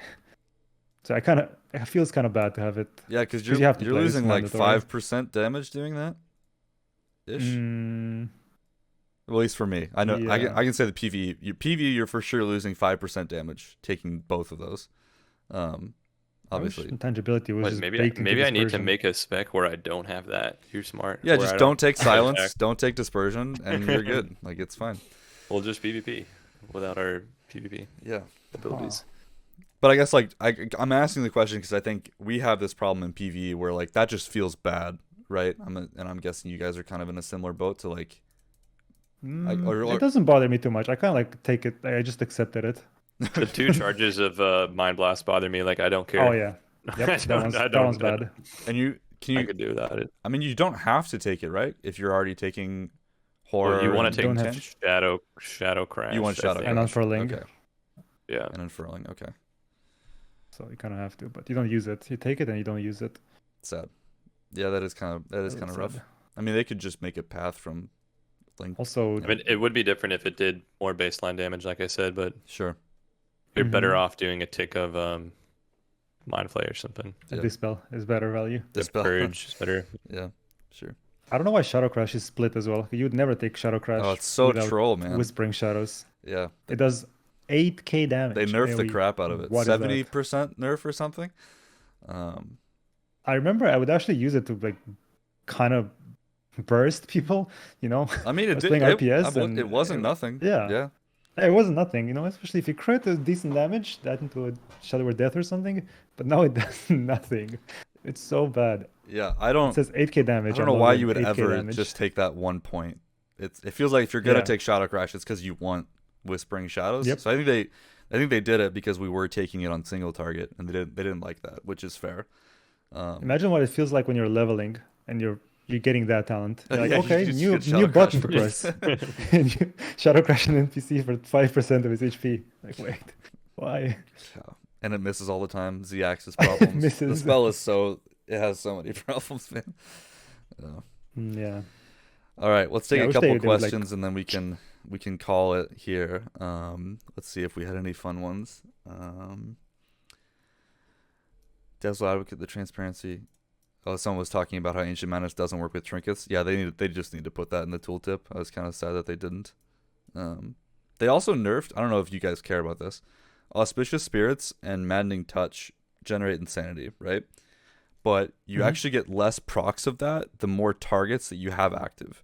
So it feels kind of bad to have it. Yeah, because you have to you're play, it's losing like mandatory. 5% damage doing that. Ish. Mm, At least for me. I know yeah. I can say the PvE. You're for sure losing 5% damage taking both of those. Obviously. Intangibility was Wait, just maybe baked into maybe I need to dispersion. make a spec where I don't have that. You're smart. Yeah, Where just I don't take silence, attack. don't take dispersion, and you're good. Like it's fine. We'll just PvP without our PvP Yeah. abilities. But I guess like I'm asking the question because I think we have this problem in PvE where like that just feels bad, right? I'm guessing you guys are kind of in a similar boat to like. It doesn't bother me too much. I kind of like take it. I just accepted it. The 2 charges of Mind Blast bother me. Like I don't care. Oh yeah, yep, that one's bad. And I could do without it. I mean, you don't have to take it, right? If you're already taking horror, Well, you want to don't take have Shadow Crash. You want I Shadow think. Crash. And unfurling. Okay. Yeah. And unfurling. Okay. So you kind of have to, but you don't use it. You take it and you don't use it. Sad. Yeah, that is kind of rough. Sad. I mean, they could just make a path from Link. Also, I mean, it would be different if it did more baseline damage, like I said, but Sure. you're better Mhm. off doing a tick of Mind Flay or something. Yeah. Dispel is better value. Dispel. Purge is better. Yeah. Sure. I don't know why Shadow Crash is split as well. You would never take Shadow Crash. Oh, it's so without troll, man. Whispering Shadows. Yeah. It does 8k damage. They nerfed the AoE. crap out of it. What is that? 70% nerf or something. I remember I would actually use it to like kind of burst people. I mean, I it was did. playing RPS It and wasn't nothing. yeah. Yeah. It wasn't nothing, especially if you crit a decent damage, that into a Shadow Word Death or something. But now it does nothing. It's so bad. Yeah. It says 8k damage. I don't know why you would ever just take that 1 point. It feels like if you're gonna take Shadow Crash, it's because you want Whispering Shadows. Yep. So I think they did it because we were taking it on single target, and they didn't like that, which is fair. Imagine what it feels like when you're leveling and you're getting that talent. You're like, Yeah, you okay, just new get Shadow button to Crash. press. And you Shadow Crash an NPC for 5% of his HP. Like, wait, why? Yeah. And it misses all the time. Z-axis problems. Misses. The spell it has so many problems, man. Yeah. All right, let's take Yeah, I a wish couple they would, like- questions and then we can call it here. Let's see if we had any fun ones. Devil's Advocate, the transparency. Oh, someone was talking about how Ancient Madness doesn't work with trinkets. Yeah, they just need to put that in the tooltip. I was kind of sad that they didn't. They also nerfed, I don't know if you guys care about this, Auspicious Spirits and Maddening Touch generate insanity, right? But you actually get less procs of that the more targets that you have active.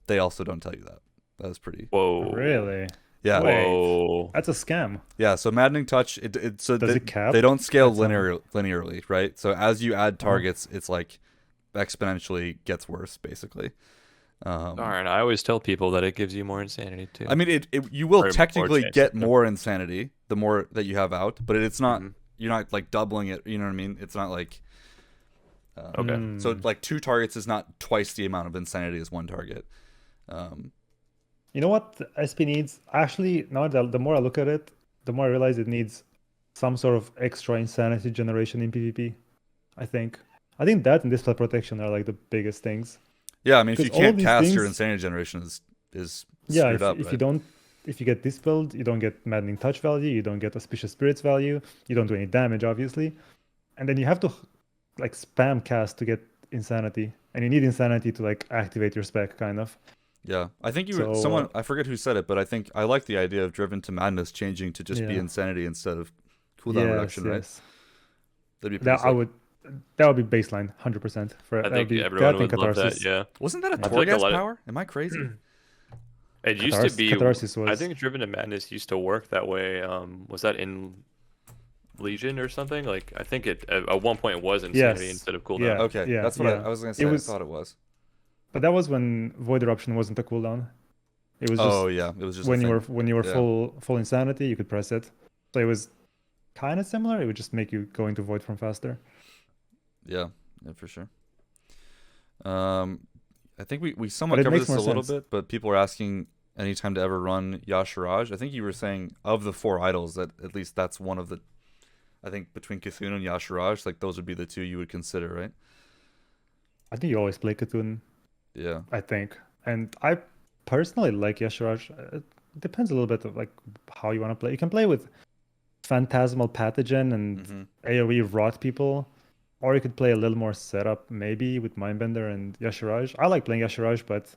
They also don't tell you that. That was pretty. Whoa. Really? Yeah. Wait. Whoa. That's a scam. Yeah. So maddening touch, so Does it cap? they don't scale That's not- linearly, right? So as you add Oh. targets, it's like exponentially gets worse, basically. Darn, I always tell people that it gives you more insanity too. I mean, you will Or technically chance, get yeah. more insanity the more that you have out, but it's not. Mhm. You're not like doubling it. You know what I mean? It's not like. Okay. So like 2 targets is not twice the amount of insanity as 1 target. You know what SP needs? Actually, now that the more I look at it, the more I realize it needs some sort of extra insanity generation in PvP. I think that and display protection are like the biggest things. Yeah, I mean, if you Because all of can't these cast your things- insanity generation is Yeah, screwed up. if Right? you don't, if you get dispelled, you don't get maddening touch value, you don't get auspicious spirits value, you don't do any damage, obviously, and then you have to like spam cast to get insanity, and you need insanity to like activate your spec, kind of. Yeah, I think So, someone I forget who said it, but I like the idea of Driven to Madness changing to just be Yeah. insanity instead of cooldown reduction, right? Yes. That'd be pretty That I sick. would. That would be baseline, 100% for I that would think be everyone that and would love that. catharsis. Yeah. Wasn't that a I feel like a Torghast lot of- power? Am I crazy? It used to be. Catharsis was. I think Driven to Madness used to work that way. Was that in Legion or something? Like I think it at one point was insanity Yes. instead of cooldown. Yeah. Okay, that's what I was gonna say. It was, I thought it was. but that was when Void Eruption wasn't a cooldown. It was just Oh yeah, it was just a when you thing. were Yeah. full insanity, you could press it. So it was kind of similar. It would just make you go into Void from faster. Yeah, for sure. I think we somewhat it covered makes this a more little sense. bit, but people are asking any time to ever run Yashiraj. I think you were saying of the 4 idols that at least that's one of the. I think between Cthulhu and Yashiraj, like those would be the 2 you would consider, right? I think you always play Cthulhu, Yeah. I think. And I personally like Yashiraj. It depends a little bit of like how you want to play. You can play with Phantasmal Pathogen and Mhm. AoE Rot people. Or you could play a little more setup, maybe with Mindbender and Yashiraj. I like playing Yashiraj, but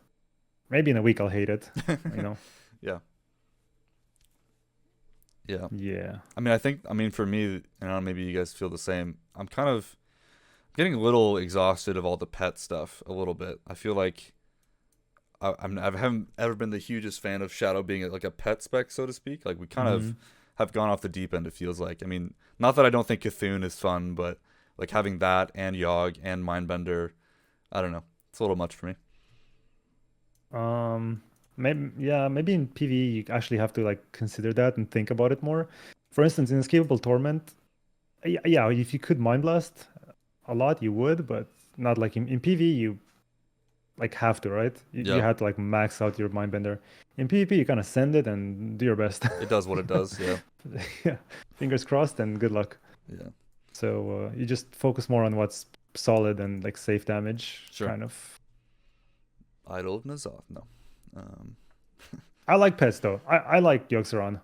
maybe in a week I'll hate it. You know? Yeah. Yeah. Yeah. I mean, for me, and I don't know, maybe you guys feel the same. I'm kind of getting a little exhausted of all the pet stuff a little bit. I feel like I haven't ever been the hugest fan of Shadow being like a pet spec, so to speak. Like we kind of have gone off the deep end, it feels like. I mean, not that I don't think Cthulhu is fun, but like having that and Yogg and Mindbender, I don't know. It's a little much for me. Maybe in PvE you actually have to like consider that and think about it more. For instance, in Escapable Torment, yeah, if you could Mind Blast a lot, you would, but not like in PvE you like have to, right? You Yeah. had to like max out your Mindbender. In PvP you kind of send it and do your best. It does what it does, yeah. Yeah, fingers crossed and good luck. Yeah. So you just focus more on what's solid and like safe damage, Sure. kind of. Idol of N'Zoth, no. I like pets though. I like Yogg-Saron,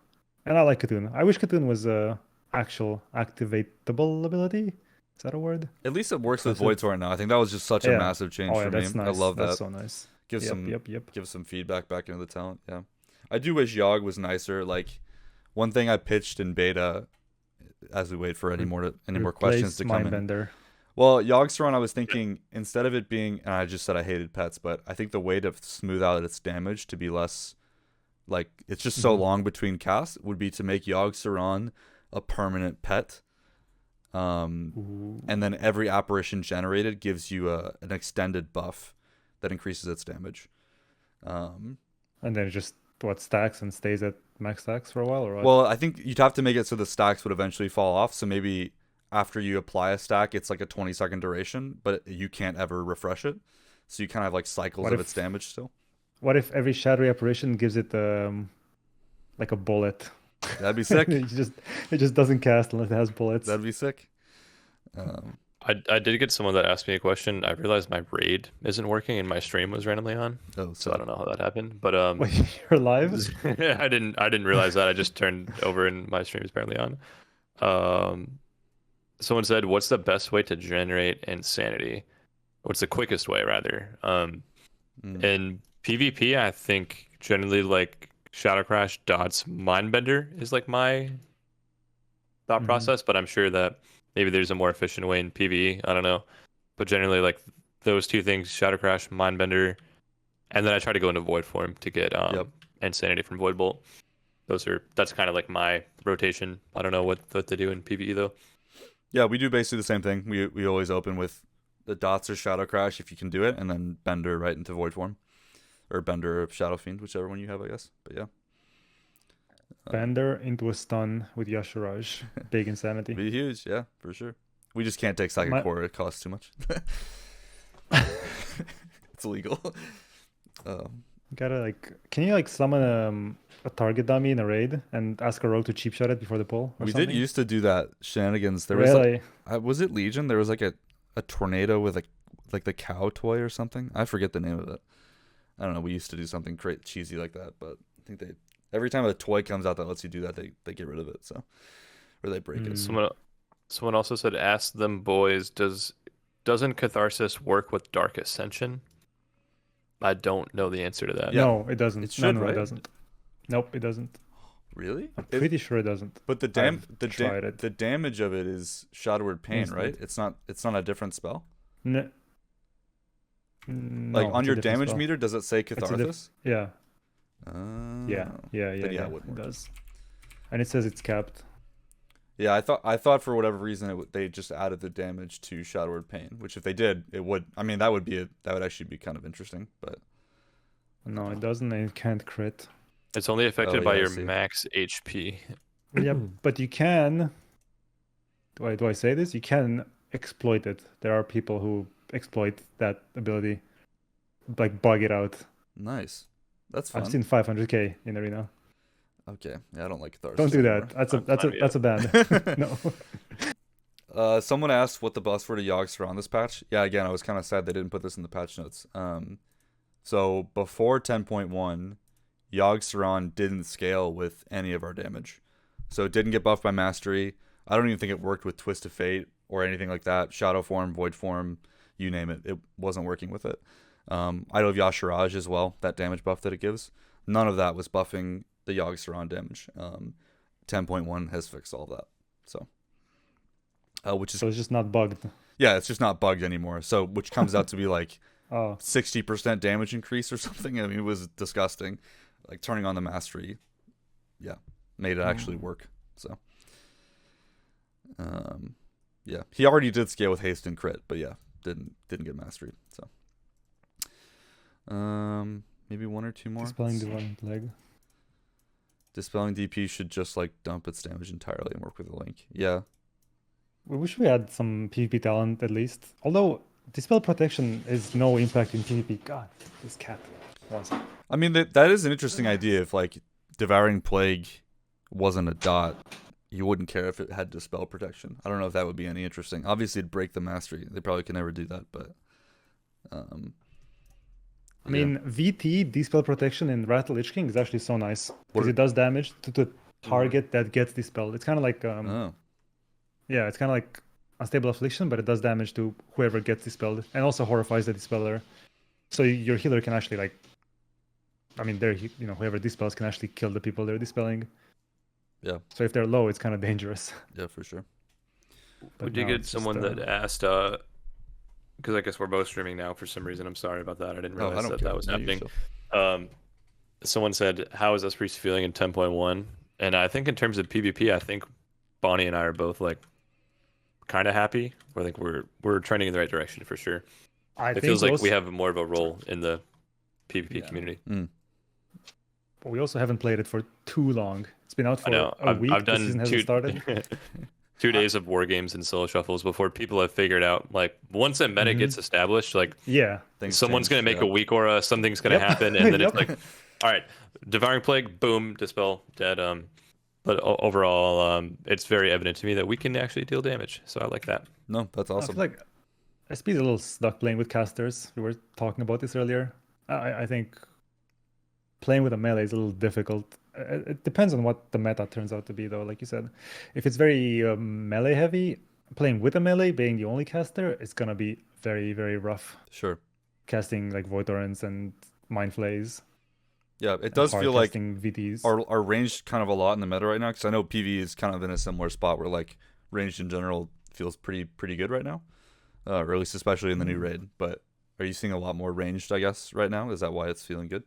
and I like Cthulhu. I wish Cthulhu was a actual activatable ability. Is that a word? At least it works with That's it. Void Torrent now. I think that was just such a Yeah. massive change Oh yeah, for me. that's nice. I love That's that. so nice. Give Yep. give some feedback back into the talent. Yeah, I do wish Yogg was nicer. Like one thing I pitched in beta, as we wait for any more questions to come in. Mindbender. Well, Yogg-Saron, I was thinking instead of it being, and I just said I hated pets, but I think the way to smooth out its damage to be less, like it's just so long between casts, would be to make Yogg-Saron a permanent pet. Ooh. And then every apparition generated gives you an extended buff that increases its damage. And then it just stacks and stays at max stacks for a while, or what? Well, I think you'd have to make it so the stacks would eventually fall off. So maybe after you apply a stack, it's like a 20-second duration, but you can't ever refresh it. So you kind of have like cycles What of if- its damage still. What if every shadowy apparition gives it like a bullet? That'd be sick. it just doesn't cast unless it has bullets. That'd be sick. I did get someone that asked me a question. I realized my raid isn't working and my stream was randomly on, Oh, so I don't know how that happened. But Wait, you're live? I didn't realize that. I just turned over and my stream is apparently on. Someone said, "What's the best way to generate insanity? What's the quickest way, rather?" In PvP, I think generally like Shadow Crash dots Mindbender is like my thought process, but I'm sure that maybe there's a more efficient way in PvE. I don't know, but generally like those two things: Shadow Crash, Mindbender. And then I try to go into Void form to get Yep. Insanity from Void Bolt. That's kind of like my rotation. I don't know what to do in PvE though. Yeah, we do basically the same thing. We always open with the dots or Shadow Crash if you can do it, and then Bender right into Void form, or Bender or Shadow Fiend, whichever one you have, I guess. But yeah, Bender into a stun with Yashiraj. Big Insanity. be huge. Yeah, for sure. We just can't take Psychic Core. It costs too much. It's illegal. Can you summon a target dummy in a raid and ask a rogue to cheap shot it before the pull? We did used to do that shenanigans. There was really? Was it Legion? There was like a tornado with like the cow toy or something. I forget the name of it. I don't know. We used to do something cheesy like that, but I think every time a toy comes out that lets you do that, they get rid of it. So, or they break it. Someone also said, "Ask them boys, doesn't Catharsis work with Dark Ascension?" I don't know the answer to that. Yeah. No, it doesn't. It should, right? It doesn't. Nope, it doesn't. Really? I'm pretty sure it doesn't. But the damage of it is Shadowward Pain, right? It's not a different spell. No, like on your damage spell. meter, does it say Catharsis? Yeah. Yeah, it does. And it says it's capped. Yeah, I thought for whatever reason they just added the damage to Shadowward Pain, which if they did, it would. I mean, that would actually be kind of interesting, but no, it doesn't. And it can't crit. It's only affected by your max HP. Yeah, but you can. Do I say this? You can exploit it. There are people who exploit that ability, like bug it out. Nice. That's fun. I've seen 500k in arena. Okay, yeah, I don't like Catharsis. Don't do that. That's a ban. No. Someone asked what the buffs were to Yoggster on this patch. Yeah, again, I was kind of sad they didn't put this in the patch notes. So before 10.1, Yoggster didn't scale with any of our damage. So it didn't get buffed by Mastery. I don't even think it worked with Twist of Fate or anything like that. Shadow form, Void form, you name it. It wasn't working with it. Idol of Yashiraj as well, that damage buff that it gives. None of that was buffing the Yoggster damage. 10.1 has fixed all of that. So so it's just not bugged. Yeah, it's just not bugged anymore. So which comes out to be like 60% damage increase or something. I mean, it was disgusting. Like turning on the Mastery, yeah, made it actually work. So yeah, he already did scale with haste and crit, but yeah, didn't get Mastery. So maybe one or two more. Dispelling Divine Plague. Dispelling DP should just like dump its damage entirely and work with a link. Yeah. We wish we had some PvP talent at least. Although Dispel Protection is no impact in PvP. God, this cat. I mean, that is an interesting idea. If like Devouring Plague wasn't a dot, you wouldn't care if it had Dispel Protection. I don't know if that would be any interesting. Obviously, it'd break the Mastery. They probably could never do that, but I mean, VT, Dispel Protection in Rattle Lich King is actually so nice. Because it does damage to the target that gets dispelled. It's kind of like... Yeah, it's kind of like Unstable Affliction, but it does damage to whoever gets dispelled. And also horrifies the dispeller. So your healer can actually like... I mean, whoever dispels can actually kill the people they're dispelling. Yeah. So if they're low, it's kind of dangerous. Yeah, for sure. But we did get someone that asked... because I guess we're both streaming now for some reason. I'm sorry about that. I didn't realize that was happening. Someone said, how is S-Priest feeling in 10.1? And I think in terms of PvP, I think Bonnie and I are both like kind of happy. I think we're trending in the right direction for sure. It feels like we have more of a role in the PvP community. But we also haven't played it for too long. It's been out for a week. I've done the season hasn't started. 2 days of war games and solo shuffles before people have figured out, like, once that meta gets established, like, someone's going to make a weak aura, something's going to happen, and then it's like, all right, Devouring Plague, boom, dispel, dead. But overall, it's very evident to me that we can actually deal damage, so I like that. No, that's awesome. I feel like SP is a little stuck playing with casters. We were talking about this earlier. I think playing with a melee is a little difficult. It depends on what the meta turns out to be, though. Like you said, if it's very melee heavy, playing with a melee, being the only caster, it's gonna be very, very rough. Sure. Casting like Void Torrents and Mind Flays. Yeah, it does feel like VTs. Our range kind of a lot in the meta right now, because I know PV is kind of in a similar spot where like ranged in general feels pretty good right now, or at least especially in the new raid. But Are you seeing a lot more ranged, I guess, right now? Is that why it's feeling good?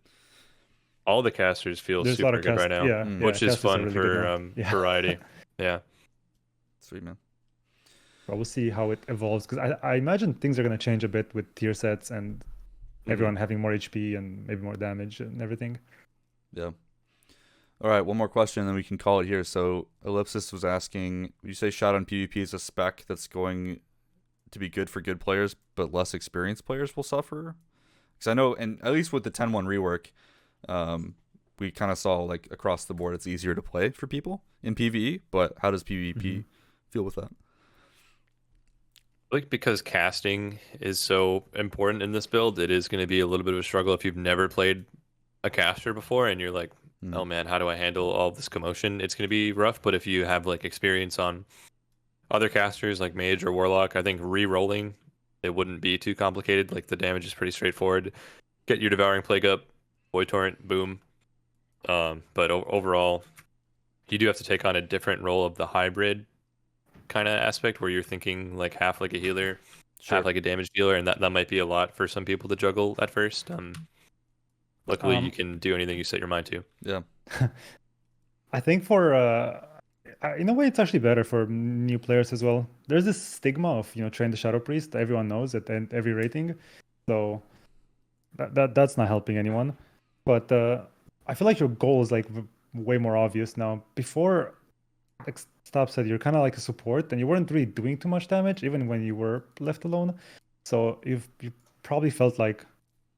All the casters feel There's a lot super of good right now, yeah, Mm. yeah, which is casters are fun really good for now. Yeah. variety. Yeah. Sweet, man. But we'll see how it evolves because I imagine things are going to change a bit with tier sets and everyone having more HP and maybe more damage and everything. Yeah. All right, one more question, and then we can call it here. So Ellipsis was asking, you say shot on PvP is a spec that's going to be good for good players, but less experienced players will suffer? Because I know, and at least with the 10-1 rework, we kind of saw like across the board it's easier to play for people in PvE, but how does PvP feel with that? Like because casting is so important in this build, it is going to be a little bit of a struggle if you've never played a caster before and you're like, oh man, how do I handle all this commotion? It's going to be rough, but if you have like experience on other casters like Mage or Warlock, I think re-rolling, it wouldn't be too complicated. Like the damage is pretty straightforward. Get your Devouring Plague up, Void Torrent, boom. But overall, you do have to take on a different role of the hybrid kind of aspect where you're thinking like half like a healer, half like a damage dealer, and that might be a lot for some people to juggle at first. Luckily, you can do anything you set your mind to. Yeah. I think for in a way it's actually better for new players as well. There's this stigma of train the Shadow Priest. Everyone knows at every rating, so that's not helping anyone. But I feel like your goal is like way more obvious now. Before, like Stop said, you're kind of like a support, and you weren't really doing too much damage even when you were left alone. So you probably felt like,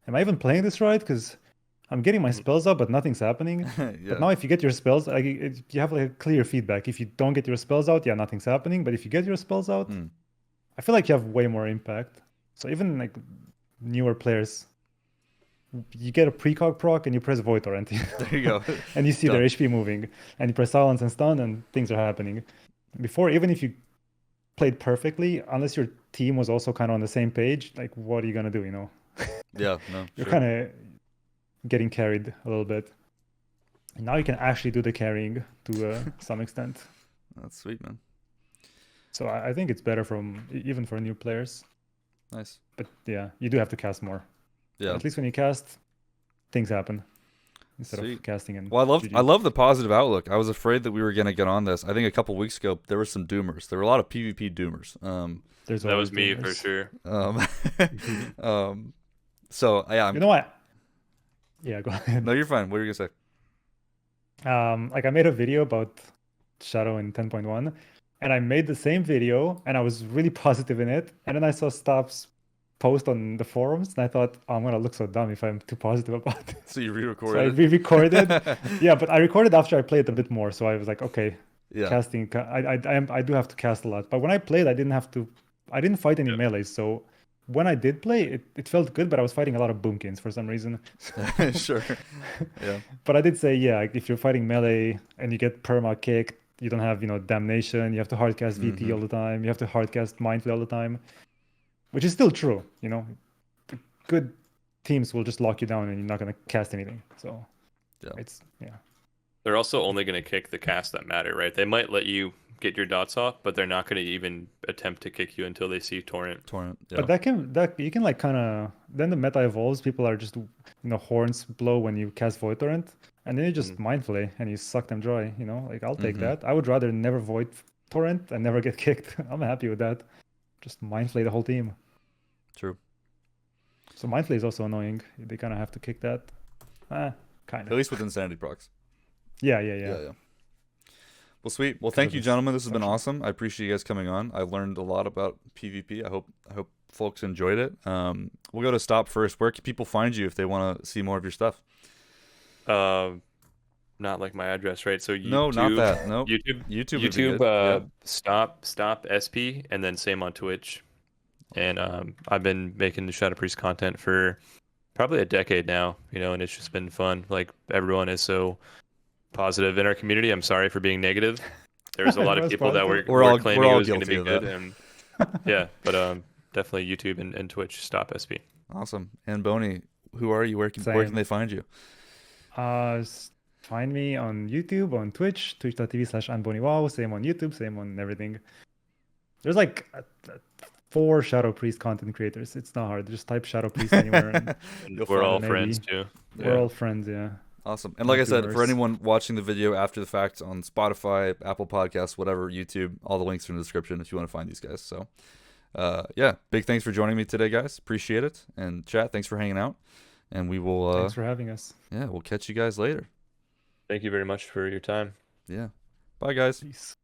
am I even playing this right? Because I'm getting my spells up, but nothing's happening. But now if you get your spells, like you have like a clear feedback. If you don't get your spells out, yeah, nothing's happening. But if you get your spells out, I feel like you have way more impact. So even like newer players, you get a precog proc and you press Void Torrent. There you go. And you see their HP moving, and you press Silence and Stun, and things are happening. Before, even if you played perfectly, unless your team was also kind of on the same page, like what are you gonna do? Yeah, no. You're kind of getting carried a little bit. And now you can actually do the carrying to some extent. That's sweet, man. So I think it's better even for new players. Nice. But yeah, you do have to cast more. Yeah. At least when you cast, things happen instead Sweet. of casting and. Well, GG. I love the positive outlook. I was afraid that we were gonna get on this. I think a couple weeks ago there were some doomers. There were a lot of PvP doomers. That was me for sure. So yeah. You know what? Yeah, go ahead. No, you're fine. What are you gonna say? Like I made a video about Shadow in 10.1, and I made the same video, and I was really positive in it. And then I saw Stahp's post on the forums, and I thought, oh, I'm gonna look so dumb if I'm too positive about it. So you re-recorded. So I re-recorded. Yeah, but I recorded after I played a bit more, so I was like, okay, Yeah. casting. I do have to cast a lot, but when I played, I didn't have to. I didn't fight any melees, so when I did play, it felt good, but I was fighting a lot of boomkins for some reason. Sure. Yeah. But I did say, yeah, if you're fighting melee and you get perma kicked, you don't have, damnation. You have to hardcast VT all the time. You have to hardcast Mindflay all the time, which is still true. Good teams will just lock you down and you're not going to cast anything. So yeah. They're also only going to kick the casts that matter, right? They might let you get your dots off, but they're not going to even attempt to kick you until they see Torrent. Yeah. But that you can like kind of, then the meta evolves. People are just horns blow when you cast Void Torrent, and then you just Mindflay and you suck them dry. Like I'll take that. I would rather never Void Torrent and never get kicked. I'm happy with that. Just Mindflay the whole team. True. So Mindflay is also annoying. They kind of have to kick that. Kind of. At least with Insanity procs. Yeah. Well, sweet. Well, thank you, gentlemen. This has been awesome. I appreciate you guys coming on. I learned a lot about PvP. I hope folks enjoyed it. We'll go to Stahp first. Where can people find you if they want to see more of your stuff? Not like my address, right? So YouTube, no, not that. No, YouTube. StahpSP, and then same on Twitch. And I've been making the Shadow Priest content for probably a decade now. And it's just been fun. Like everyone is so positive in our community. I'm sorry for being negative. There's a lot of people that were claiming it was going to be good, and yeah, but definitely YouTube and Twitch. StahpSP. Awesome. Anboni, who are you? Where can they find you? Find me on YouTube, on Twitch, twitch.tv/AnboniWow. Same on YouTube, same on everything. There's like 4 Shadow Priest content creators. It's not hard. Just type Shadow Priest anywhere, and You'll We're find all it. friends maybe. too. We're Yeah. all friends. Yeah. Awesome. And like I said, for Multiverse. anyone watching the video after the fact on Spotify, Apple Podcasts, whatever, YouTube, all the links are in the description if you want to find these guys. So, yeah, big thanks for joining me today, guys. Appreciate it. And chat, thanks for hanging out. And we will, Thanks for having us. yeah, we'll catch you guys later. Thank you very much for your time. Yeah. Bye, guys. Peace.